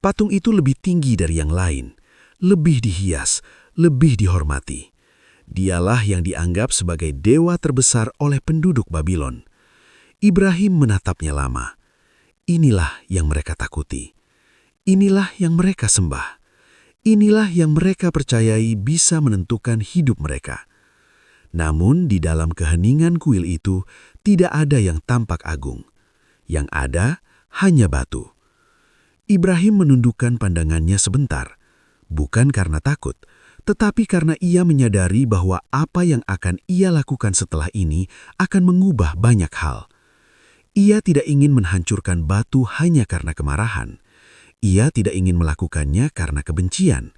Patung itu lebih tinggi dari yang lain, lebih dihias, lebih dihormati. Dialah yang dianggap sebagai dewa terbesar oleh penduduk Babylon. Ibrahim menatapnya lama. Inilah yang mereka takuti. Inilah yang mereka sembah. Inilah yang mereka percayai bisa menentukan hidup mereka. Namun di dalam keheningan kuil itu tidak ada yang tampak agung. Yang ada hanya batu. Ibrahim menundukkan pandangannya sebentar, bukan karena takut, tetapi karena ia menyadari bahwa apa yang akan ia lakukan setelah ini akan mengubah banyak hal. Ia tidak ingin menghancurkan batu hanya karena kemarahan. Ia tidak ingin melakukannya karena kebencian.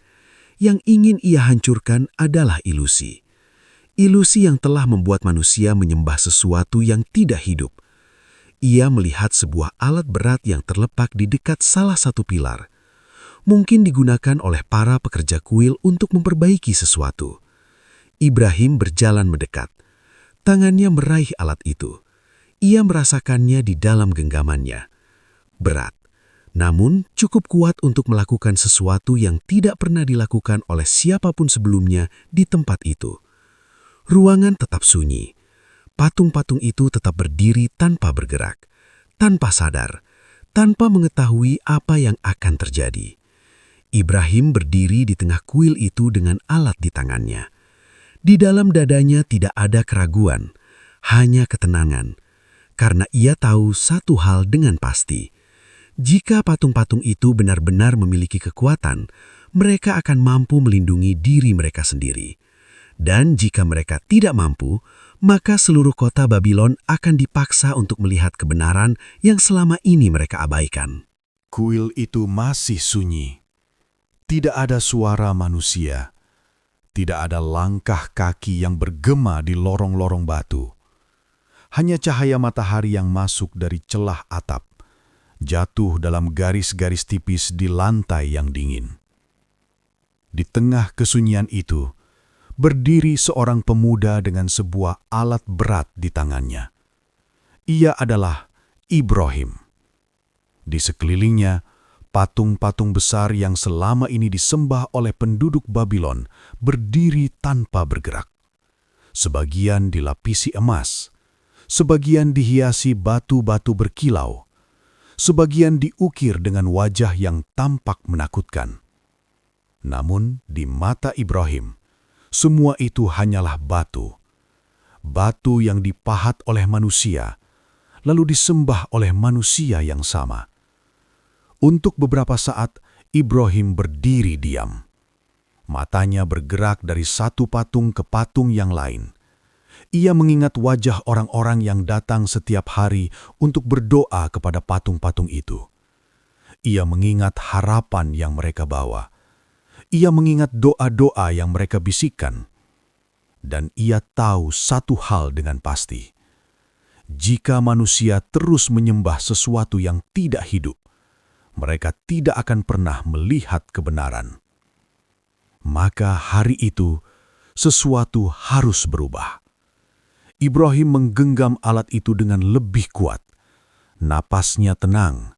Yang ingin ia hancurkan adalah ilusi. Ilusi yang telah membuat manusia menyembah sesuatu yang tidak hidup. Ia melihat sebuah alat berat yang terlepak di dekat salah satu pilar. Mungkin digunakan oleh para pekerja kuil untuk memperbaiki sesuatu. Ibrahim berjalan mendekat. Tangannya meraih alat itu. Ia merasakannya di dalam genggamannya. Berat. namun cukup kuat untuk melakukan sesuatu yang tidak pernah dilakukan oleh siapapun sebelumnya di tempat itu. Ruangan tetap sunyi. Patung-patung itu tetap berdiri tanpa bergerak, tanpa sadar, tanpa mengetahui apa yang akan terjadi. Ibrahim berdiri di tengah kuil itu dengan alat di tangannya. Di dalam dadanya tidak ada keraguan, hanya ketenangan, karena ia tahu satu hal dengan pasti. Jika patung-patung itu benar-benar memiliki kekuatan, mereka akan mampu melindungi diri mereka sendiri. Dan jika mereka tidak mampu, maka seluruh kota Babylon akan dipaksa untuk melihat kebenaran yang selama ini mereka abaikan. Kuil itu masih sunyi. Tidak ada suara manusia. Tidak ada langkah kaki yang bergema di lorong-lorong batu. Hanya cahaya matahari yang masuk dari celah atap, jatuh dalam garis-garis tipis di lantai yang dingin. Di tengah kesunyian itu, berdiri seorang pemuda dengan sebuah alat berat di tangannya. Ia adalah Ibrahim. Di sekelilingnya, patung-patung besar yang selama ini disembah oleh penduduk Babylon berdiri tanpa bergerak. Sebagian dilapisi emas, sebagian dihiasi batu-batu berkilau, sebagian diukir dengan wajah yang tampak menakutkan. Namun di mata Ibrahim, semua itu hanyalah batu. Batu yang dipahat oleh manusia, lalu disembah oleh manusia yang sama. Untuk beberapa saat, Ibrahim berdiri diam. Matanya bergerak dari satu patung ke patung yang lain. Ia mengingat wajah orang-orang yang datang setiap hari untuk berdoa kepada patung-patung itu. Ia mengingat harapan yang mereka bawa. Ia mengingat doa-doa yang mereka bisikkan. Dan ia tahu satu hal dengan pasti. Jika manusia terus menyembah sesuatu yang tidak hidup, mereka tidak akan pernah melihat kebenaran. Maka hari itu, sesuatu harus berubah. Ibrahim menggenggam alat itu dengan lebih kuat. Napasnya tenang.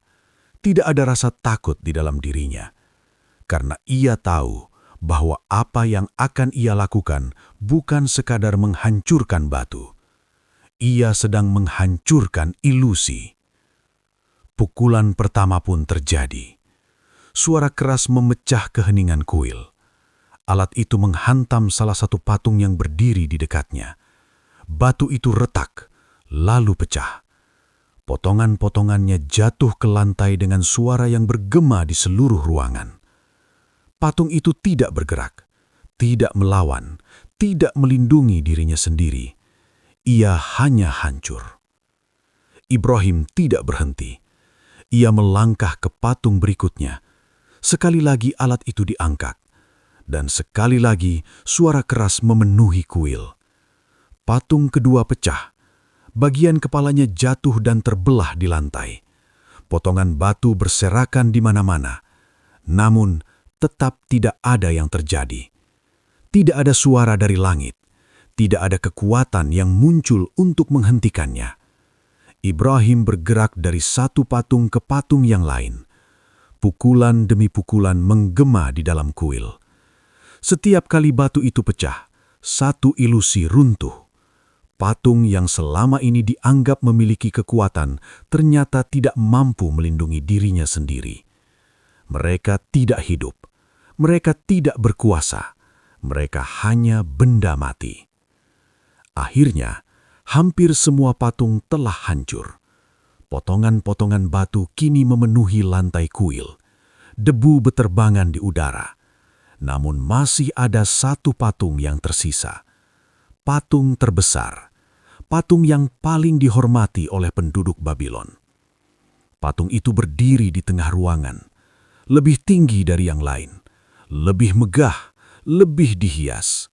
Tidak ada rasa takut di dalam dirinya. Karena ia tahu bahwa apa yang akan ia lakukan bukan sekadar menghancurkan batu. Ia sedang menghancurkan ilusi. Pukulan pertama pun terjadi. Suara keras memecah keheningan kuil. Alat itu menghantam salah satu patung yang berdiri di dekatnya. Batu itu retak, lalu pecah. Potongan-potongannya jatuh ke lantai dengan suara yang bergema di seluruh ruangan. Patung itu tidak bergerak, tidak melawan, tidak melindungi dirinya sendiri. Ia hanya hancur. Ibrahim tidak berhenti. Ia melangkah ke patung berikutnya. Sekali lagi alat itu diangkat. Dan sekali lagi suara keras memenuhi kuil. Patung kedua pecah. Bagian kepalanya jatuh dan terbelah di lantai. Potongan batu berserakan di mana-mana. Namun, tetap tidak ada yang terjadi. Tidak ada suara dari langit. Tidak ada kekuatan yang muncul untuk menghentikannya. Ibrahim bergerak dari satu patung ke patung yang lain. Pukulan demi pukulan menggema di dalam kuil. Setiap kali batu itu pecah, satu ilusi runtuh. Patung yang selama ini dianggap memiliki kekuatan ternyata tidak mampu melindungi dirinya sendiri. Mereka tidak hidup. Mereka tidak berkuasa. Mereka hanya benda mati. Akhirnya, hampir semua patung telah hancur. Potongan-potongan batu kini memenuhi lantai kuil. Debu beterbangan di udara. Namun masih ada satu patung yang tersisa. Patung terbesar. Patung yang paling dihormati oleh penduduk Babylon. Patung itu berdiri di tengah ruangan. Lebih tinggi dari yang lain. Lebih megah, lebih dihias.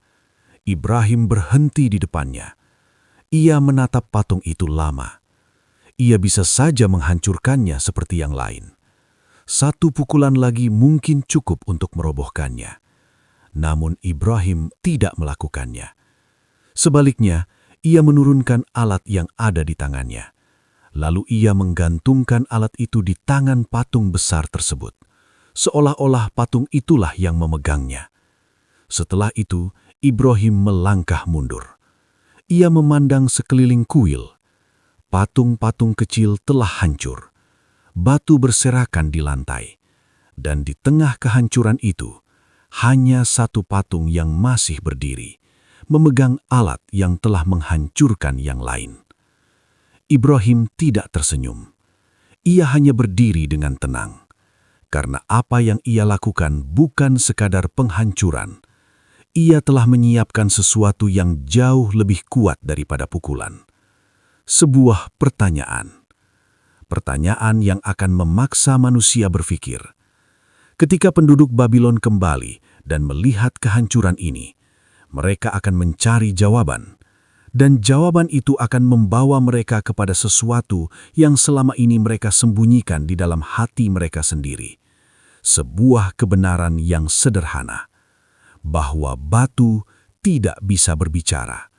Ibrahim berhenti di depannya. Ia menatap patung itu lama. Ia bisa saja menghancurkannya seperti yang lain. Satu pukulan lagi mungkin cukup untuk merobohkannya. Namun Ibrahim tidak melakukannya. Sebaliknya, ia menurunkan alat yang ada di tangannya. Lalu ia menggantungkan alat itu di tangan patung besar tersebut, seolah-olah patung itulah yang memegangnya. Setelah itu, Ibrahim melangkah mundur. Ia memandang sekeliling kuil. Patung-patung kecil telah hancur. Batu berserakan di lantai. Dan di tengah kehancuran itu, hanya satu patung yang masih berdiri, memegang alat yang telah menghancurkan yang lain. Ibrahim tidak tersenyum. Ia hanya berdiri dengan tenang. Karena apa yang ia lakukan bukan sekadar penghancuran. Ia telah menyiapkan sesuatu yang jauh lebih kuat daripada pukulan. Sebuah pertanyaan. Pertanyaan yang akan memaksa manusia berpikir. Ketika penduduk Babylon kembali dan melihat kehancuran ini, mereka akan mencari jawaban. Dan jawaban itu akan membawa mereka kepada sesuatu yang selama ini mereka sembunyikan di dalam hati mereka sendiri. Sebuah kebenaran yang sederhana, bahwa batu tidak bisa berbicara.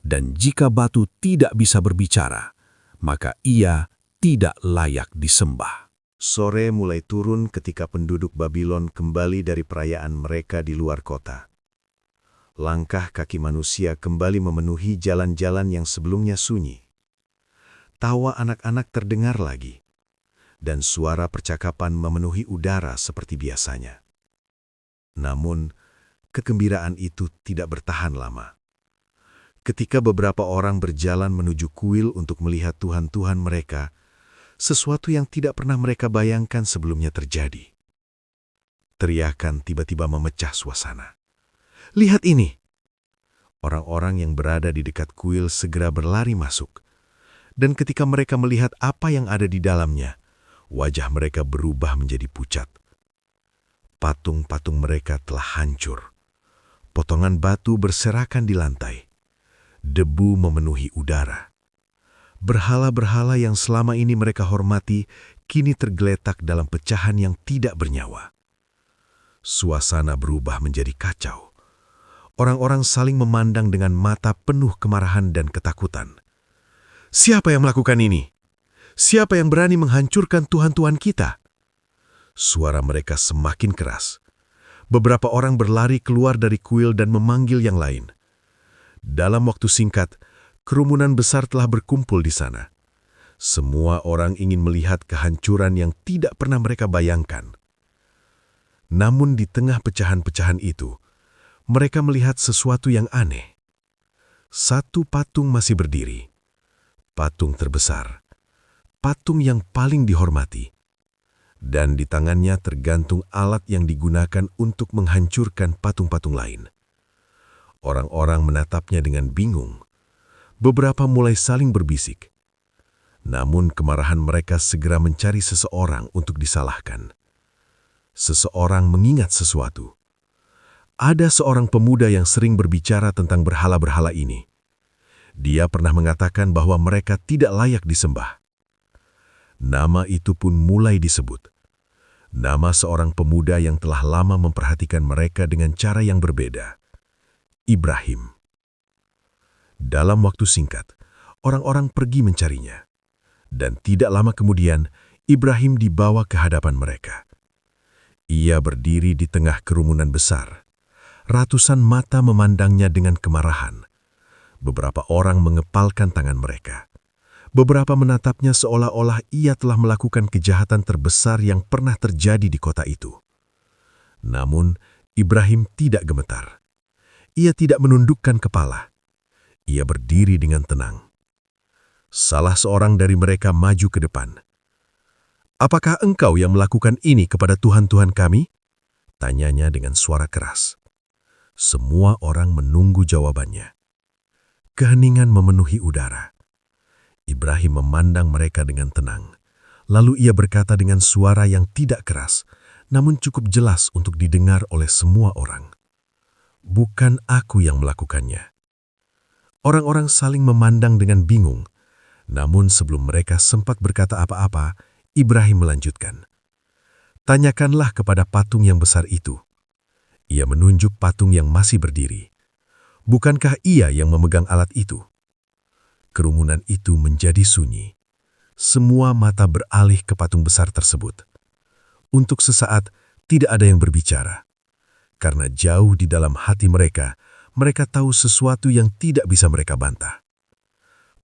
Dan jika batu tidak bisa berbicara, maka ia tidak layak disembah. Sore mulai turun ketika penduduk Babylon kembali dari perayaan mereka di luar kota. Langkah kaki manusia kembali memenuhi jalan-jalan yang sebelumnya sunyi. Tawa anak-anak terdengar lagi, dan suara percakapan memenuhi udara seperti biasanya. Namun, kegembiraan itu tidak bertahan lama. Ketika beberapa orang berjalan menuju kuil untuk melihat tuhan-tuhan mereka, sesuatu yang tidak pernah mereka bayangkan sebelumnya terjadi. Teriakan tiba-tiba memecah suasana. Lihat ini! Orang-orang yang berada di dekat kuil segera berlari masuk. Dan ketika mereka melihat apa yang ada di dalamnya, wajah mereka berubah menjadi pucat. Patung-patung mereka telah hancur. Potongan batu berserakan di lantai. Debu memenuhi udara. Berhala-berhala yang selama ini mereka hormati, kini tergeletak dalam pecahan yang tidak bernyawa. Suasana berubah menjadi kacau. Orang-orang saling memandang dengan mata penuh kemarahan dan ketakutan. Siapa yang melakukan ini? Siapa yang berani menghancurkan tuhan-tuhan kita? Suara mereka semakin keras. Beberapa orang berlari keluar dari kuil dan memanggil yang lain. Dalam waktu singkat, kerumunan besar telah berkumpul di sana. Semua orang ingin melihat kehancuran yang tidak pernah mereka bayangkan. Namun di tengah pecahan-pecahan itu, mereka melihat sesuatu yang aneh. Satu patung masih berdiri. Patung terbesar. Patung yang paling dihormati. Dan di tangannya tergantung alat yang digunakan untuk menghancurkan patung-patung lain. Orang-orang menatapnya dengan bingung. Beberapa mulai saling berbisik. Namun kemarahan mereka segera mencari seseorang untuk disalahkan. Seseorang mengingat sesuatu. Ada seorang pemuda yang sering berbicara tentang berhala-berhala ini. Dia pernah mengatakan bahwa mereka tidak layak disembah. Nama itu pun mulai disebut. Nama seorang pemuda yang telah lama memperhatikan mereka dengan cara yang berbeda. Ibrahim. Dalam waktu singkat, orang-orang pergi mencarinya. Dan tidak lama kemudian, Ibrahim dibawa ke hadapan mereka. Ia berdiri di tengah kerumunan besar. Ratusan mata memandangnya dengan kemarahan. Beberapa orang mengepalkan tangan mereka. Beberapa menatapnya seolah-olah ia telah melakukan kejahatan terbesar yang pernah terjadi di kota itu. Namun, Ibrahim tidak gemetar. Ia tidak menundukkan kepala. Ia berdiri dengan tenang. Salah seorang dari mereka maju ke depan. "Apakah engkau yang melakukan ini kepada tuhan-tuhan kami?" Tanyanya dengan suara keras. Semua orang menunggu jawabannya. Keheningan memenuhi udara. Ibrahim memandang mereka dengan tenang. Lalu ia berkata dengan suara yang tidak keras, namun cukup jelas untuk didengar oleh semua orang. "Bukan aku yang melakukannya." Orang-orang saling memandang dengan bingung. Namun sebelum mereka sempat berkata apa-apa, Ibrahim melanjutkan. "Tanyakanlah kepada patung yang besar itu." Ia menunjuk patung yang masih berdiri. "Bukankah ia yang memegang alat itu?" Kerumunan itu menjadi sunyi. Semua mata beralih ke patung besar tersebut. Untuk sesaat, tidak ada yang berbicara. Karena jauh di dalam hati mereka tahu sesuatu yang tidak bisa mereka bantah.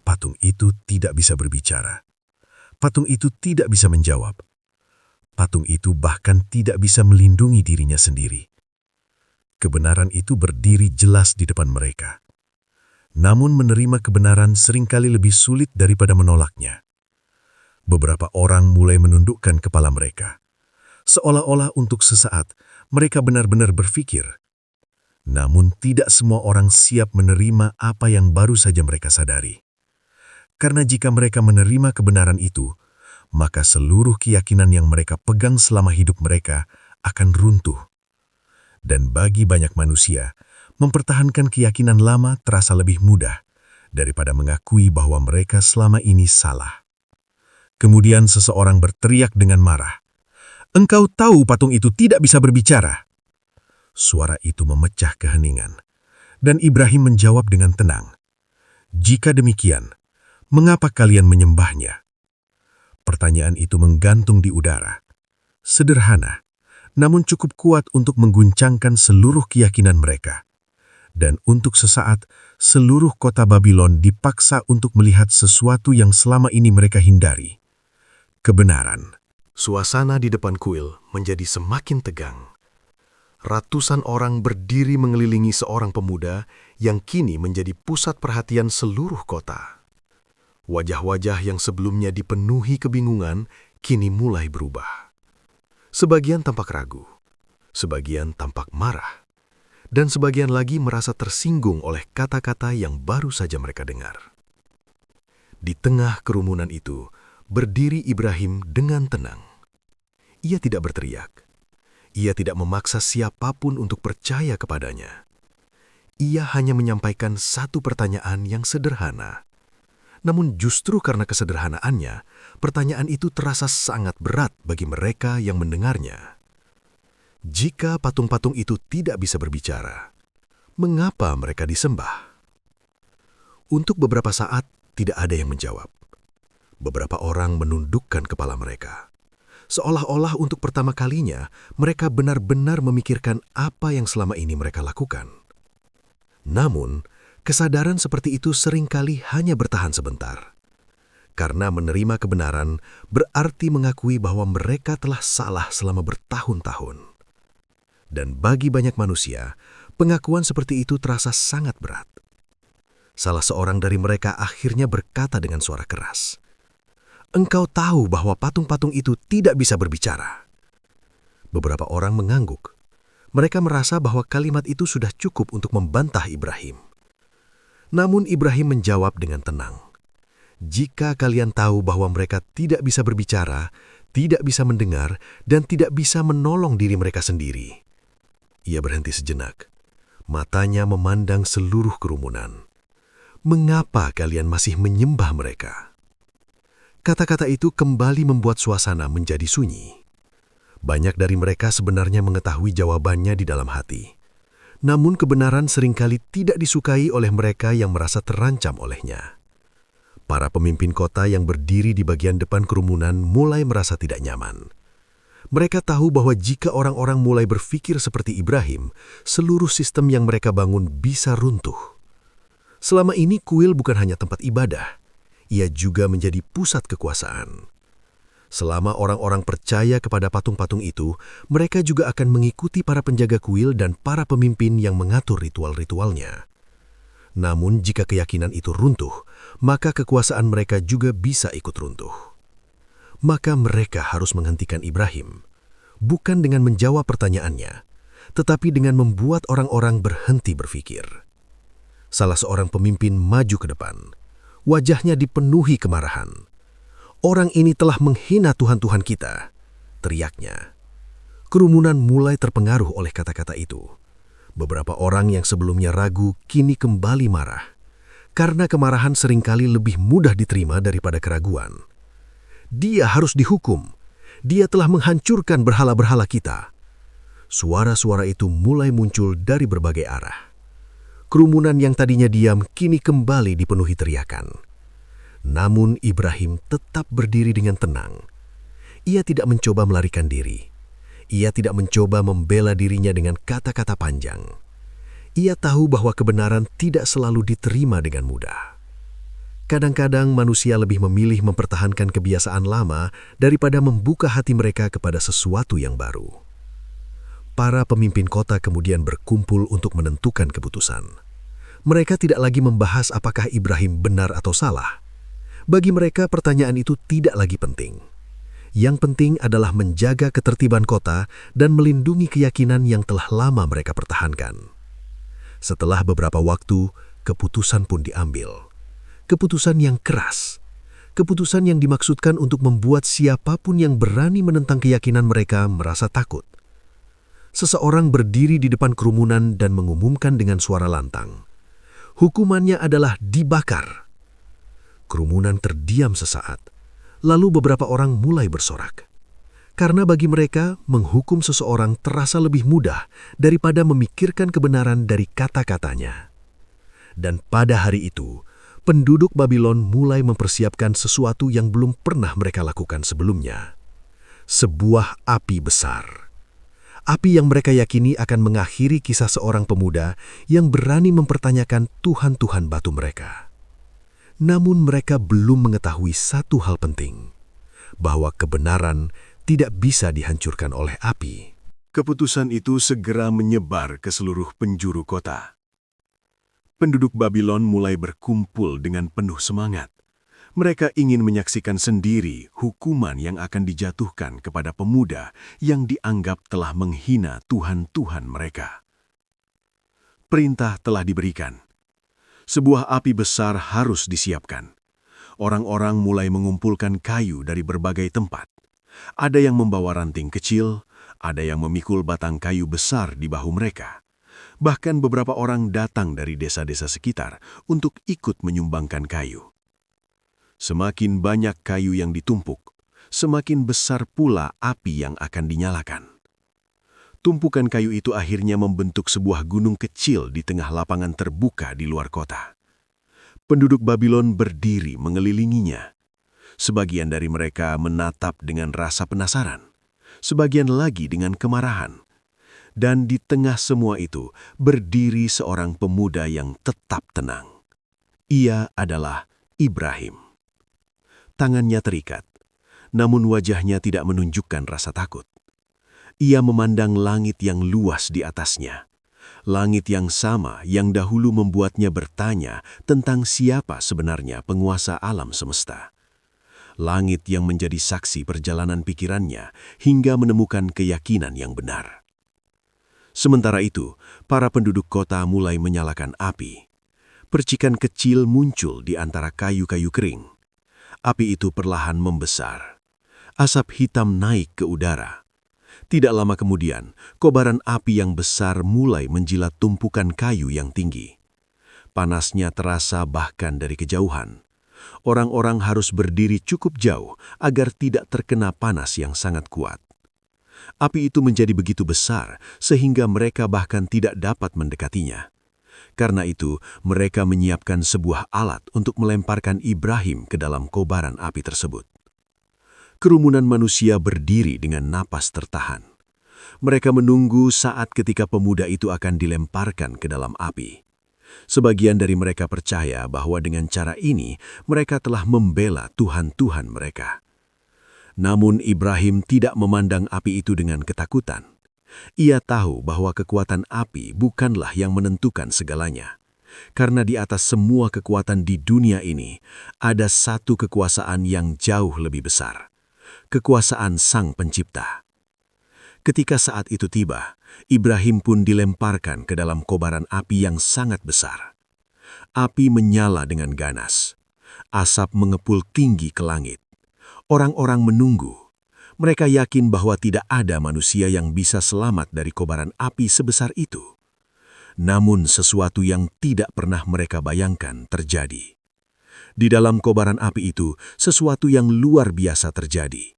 Patung itu tidak bisa berbicara. Patung itu tidak bisa menjawab. Patung itu bahkan tidak bisa melindungi dirinya sendiri. Kebenaran itu berdiri jelas di depan mereka. Namun menerima kebenaran seringkali lebih sulit daripada menolaknya. Beberapa orang mulai menundukkan kepala mereka. Seolah-olah untuk sesaat mereka benar-benar berpikir. Namun tidak semua orang siap menerima apa yang baru saja mereka sadari. Karena jika mereka menerima kebenaran itu, maka seluruh keyakinan yang mereka pegang selama hidup mereka akan runtuh. Dan bagi banyak manusia, mempertahankan keyakinan lama terasa lebih mudah daripada mengakui bahwa mereka selama ini salah. Kemudian seseorang berteriak dengan marah, "Engkau tahu patung itu tidak bisa berbicara." Suara itu memecah keheningan, dan Ibrahim menjawab dengan tenang, "Jika demikian, mengapa kalian menyembahnya?" Pertanyaan itu menggantung di udara. Sederhana, namun cukup kuat untuk mengguncangkan seluruh keyakinan mereka. Dan untuk sesaat, seluruh kota Babylon dipaksa untuk melihat sesuatu yang selama ini mereka hindari. Kebenaran. Suasana di depan kuil menjadi semakin tegang. Ratusan orang berdiri mengelilingi seorang pemuda yang kini menjadi pusat perhatian seluruh kota. Wajah-wajah yang sebelumnya dipenuhi kebingungan kini mulai berubah. Sebagian tampak ragu, sebagian tampak marah, dan sebagian lagi merasa tersinggung oleh kata-kata yang baru saja mereka dengar. Di tengah kerumunan itu, berdiri Ibrahim dengan tenang. Ia tidak berteriak. Ia tidak memaksa siapapun untuk percaya kepadanya. Ia hanya menyampaikan satu pertanyaan yang sederhana. Namun justru karena kesederhanaannya, pertanyaan itu terasa sangat berat bagi mereka yang mendengarnya. Jika patung-patung itu tidak bisa berbicara, mengapa mereka disembah? Untuk beberapa saat, tidak ada yang menjawab. Beberapa orang menundukkan kepala mereka. Seolah-olah untuk pertama kalinya, mereka benar-benar memikirkan apa yang selama ini mereka lakukan. Namun, kesadaran seperti itu seringkali hanya bertahan sebentar. Karena menerima kebenaran berarti mengakui bahwa mereka telah salah selama bertahun-tahun. Dan bagi banyak manusia, pengakuan seperti itu terasa sangat berat. Salah seorang dari mereka akhirnya berkata dengan suara keras, "Engkau tahu bahwa patung-patung itu tidak bisa berbicara." Beberapa orang mengangguk. Mereka merasa bahwa kalimat itu sudah cukup untuk membantah Ibrahim. Namun Ibrahim menjawab dengan tenang, "Jika kalian tahu bahwa mereka tidak bisa berbicara, tidak bisa mendengar, dan tidak bisa menolong diri mereka sendiri." Ia berhenti sejenak. Matanya memandang seluruh kerumunan. "Mengapa kalian masih menyembah mereka?" Kata-kata itu kembali membuat suasana menjadi sunyi. Banyak dari mereka sebenarnya mengetahui jawabannya di dalam hati. Namun kebenaran seringkali tidak disukai oleh mereka yang merasa terancam olehnya. Para pemimpin kota yang berdiri di bagian depan kerumunan mulai merasa tidak nyaman. Mereka tahu bahwa jika orang-orang mulai berpikir seperti Ibrahim, seluruh sistem yang mereka bangun bisa runtuh. Selama ini kuil bukan hanya tempat ibadah, ia juga menjadi pusat kekuasaan. Selama orang-orang percaya kepada patung-patung itu, mereka juga akan mengikuti para penjaga kuil dan para pemimpin yang mengatur ritual-ritualnya. Namun jika keyakinan itu runtuh, maka kekuasaan mereka juga bisa ikut runtuh. Maka mereka harus menghentikan Ibrahim, bukan dengan menjawab pertanyaannya, tetapi dengan membuat orang-orang berhenti berpikir. Salah seorang pemimpin maju ke depan. Wajahnya dipenuhi kemarahan. "Orang ini telah menghina Tuhan-Tuhan kita," teriaknya. Kerumunan mulai terpengaruh oleh kata-kata itu. Beberapa orang yang sebelumnya ragu kini kembali marah. Karena kemarahan seringkali lebih mudah diterima daripada keraguan. "Dia harus dihukum. Dia telah menghancurkan berhala-berhala kita." Suara-suara itu mulai muncul dari berbagai arah. Kerumunan yang tadinya diam kini kembali dipenuhi teriakan. Namun Ibrahim tetap berdiri dengan tenang. Ia tidak mencoba melarikan diri. Ia tidak mencoba membela dirinya dengan kata-kata panjang. Ia tahu bahwa kebenaran tidak selalu diterima dengan mudah. Kadang-kadang manusia lebih memilih mempertahankan kebiasaan lama daripada membuka hati mereka kepada sesuatu yang baru. Para pemimpin kota kemudian berkumpul untuk menentukan keputusan. Mereka tidak lagi membahas apakah Ibrahim benar atau salah. Bagi mereka, pertanyaan itu tidak lagi penting. Yang penting adalah menjaga ketertiban kota dan melindungi keyakinan yang telah lama mereka pertahankan. Setelah beberapa waktu, keputusan pun diambil. Keputusan yang keras. Keputusan yang dimaksudkan untuk membuat siapapun yang berani menentang keyakinan mereka merasa takut. Seseorang berdiri di depan kerumunan dan mengumumkan dengan suara lantang. Hukumannya adalah dibakar. Kerumunan terdiam sesaat. Lalu beberapa orang mulai bersorak. Karena bagi mereka, menghukum seseorang terasa lebih mudah daripada memikirkan kebenaran dari kata-katanya. Dan pada hari itu, penduduk Babylon mulai mempersiapkan sesuatu yang belum pernah mereka lakukan sebelumnya. Sebuah api besar. Api yang mereka yakini akan mengakhiri kisah seorang pemuda yang berani mempertanyakan Tuhan-Tuhan batu mereka. Namun mereka belum mengetahui satu hal penting, bahwa kebenaran tidak bisa dihancurkan oleh api. Keputusan itu segera menyebar ke seluruh penjuru kota. Penduduk Babylon mulai berkumpul dengan penuh semangat. Mereka ingin menyaksikan sendiri hukuman yang akan dijatuhkan kepada pemuda yang dianggap telah menghina Tuhan-Tuhan mereka. Perintah telah diberikan. Sebuah api besar harus disiapkan. Orang-orang mulai mengumpulkan kayu dari berbagai tempat. Ada yang membawa ranting kecil, ada yang memikul batang kayu besar di bahu mereka. Bahkan beberapa orang datang dari desa-desa sekitar untuk ikut menyumbangkan kayu. Semakin banyak kayu yang ditumpuk, semakin besar pula api yang akan dinyalakan. Tumpukan kayu itu akhirnya membentuk sebuah gunung kecil di tengah lapangan terbuka di luar kota. Penduduk Babylon berdiri mengelilinginya. Sebagian dari mereka menatap dengan rasa penasaran, sebagian lagi dengan kemarahan. Dan di tengah semua itu berdiri seorang pemuda yang tetap tenang. Ia adalah Ibrahim. Tangannya terikat, namun wajahnya tidak menunjukkan rasa takut. Ia memandang langit yang luas di atasnya. Langit yang sama yang dahulu membuatnya bertanya tentang siapa sebenarnya penguasa alam semesta. Langit yang menjadi saksi perjalanan pikirannya hingga menemukan keyakinan yang benar. Sementara itu, para penduduk kota mulai menyalakan api. Percikan kecil muncul di antara kayu-kayu kering. Api itu perlahan membesar. Asap hitam naik ke udara. Tidak lama kemudian, kobaran api yang besar mulai menjilat tumpukan kayu yang tinggi. Panasnya terasa bahkan dari kejauhan. Orang-orang harus berdiri cukup jauh agar tidak terkena panas yang sangat kuat. Api itu menjadi begitu besar sehingga mereka bahkan tidak dapat mendekatinya. Karena itu, mereka menyiapkan sebuah alat untuk melemparkan Ibrahim ke dalam kobaran api tersebut. Kerumunan manusia berdiri dengan napas tertahan. Mereka menunggu saat ketika pemuda itu akan dilemparkan ke dalam api. Sebagian dari mereka percaya bahwa dengan cara ini mereka telah membela Tuhan-Tuhan mereka. Namun Ibrahim tidak memandang api itu dengan ketakutan. Ia tahu bahwa kekuatan api bukanlah yang menentukan segalanya. Karena di atas semua kekuatan di dunia ini, ada satu kekuasaan yang jauh lebih besar. Kekuasaan Sang Pencipta. Ketika saat itu tiba, Ibrahim pun dilemparkan ke dalam kobaran api yang sangat besar. Api menyala dengan ganas. Asap mengepul tinggi ke langit. Orang-orang menunggu. Mereka yakin bahwa tidak ada manusia yang bisa selamat dari kobaran api sebesar itu. Namun sesuatu yang tidak pernah mereka bayangkan terjadi. Di dalam kobaran api itu, sesuatu yang luar biasa terjadi.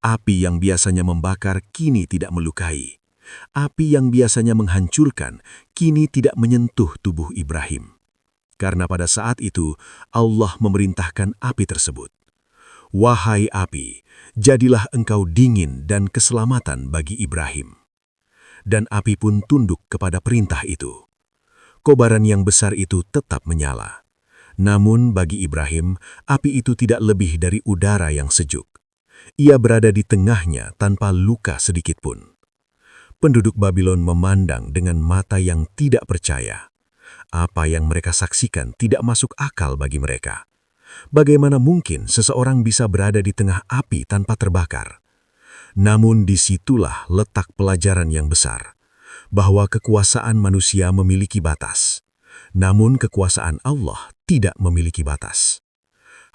Api yang biasanya membakar kini tidak melukai. Api yang biasanya menghancurkan kini tidak menyentuh tubuh Ibrahim. karena pada saat itu Allah memerintahkan api tersebut. Wahai api, jadilah engkau dingin dan keselamatan bagi Ibrahim. Dan api pun tunduk kepada perintah itu. Kobaran yang besar itu tetap menyala. Namun bagi Ibrahim, api itu tidak lebih dari udara yang sejuk. Ia berada di tengahnya tanpa luka sedikit pun. Penduduk Babylon memandang dengan mata yang tidak percaya. Apa yang mereka saksikan tidak masuk akal bagi mereka. Bagaimana mungkin seseorang bisa berada di tengah api tanpa terbakar? Namun disitulah letak pelajaran yang besar, bahwa kekuasaan manusia memiliki batas. Namun kekuasaan Allah tidak memiliki batas.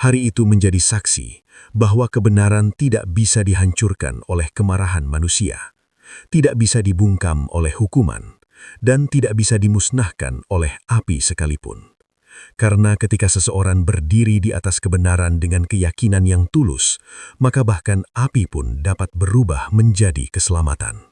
Hari itu menjadi saksi bahwa kebenaran tidak bisa dihancurkan oleh kemarahan manusia, tidak bisa dibungkam oleh hukuman, dan tidak bisa dimusnahkan oleh api sekalipun. Karena ketika seseorang berdiri di atas kebenaran dengan keyakinan yang tulus, maka bahkan api pun dapat berubah menjadi keselamatan.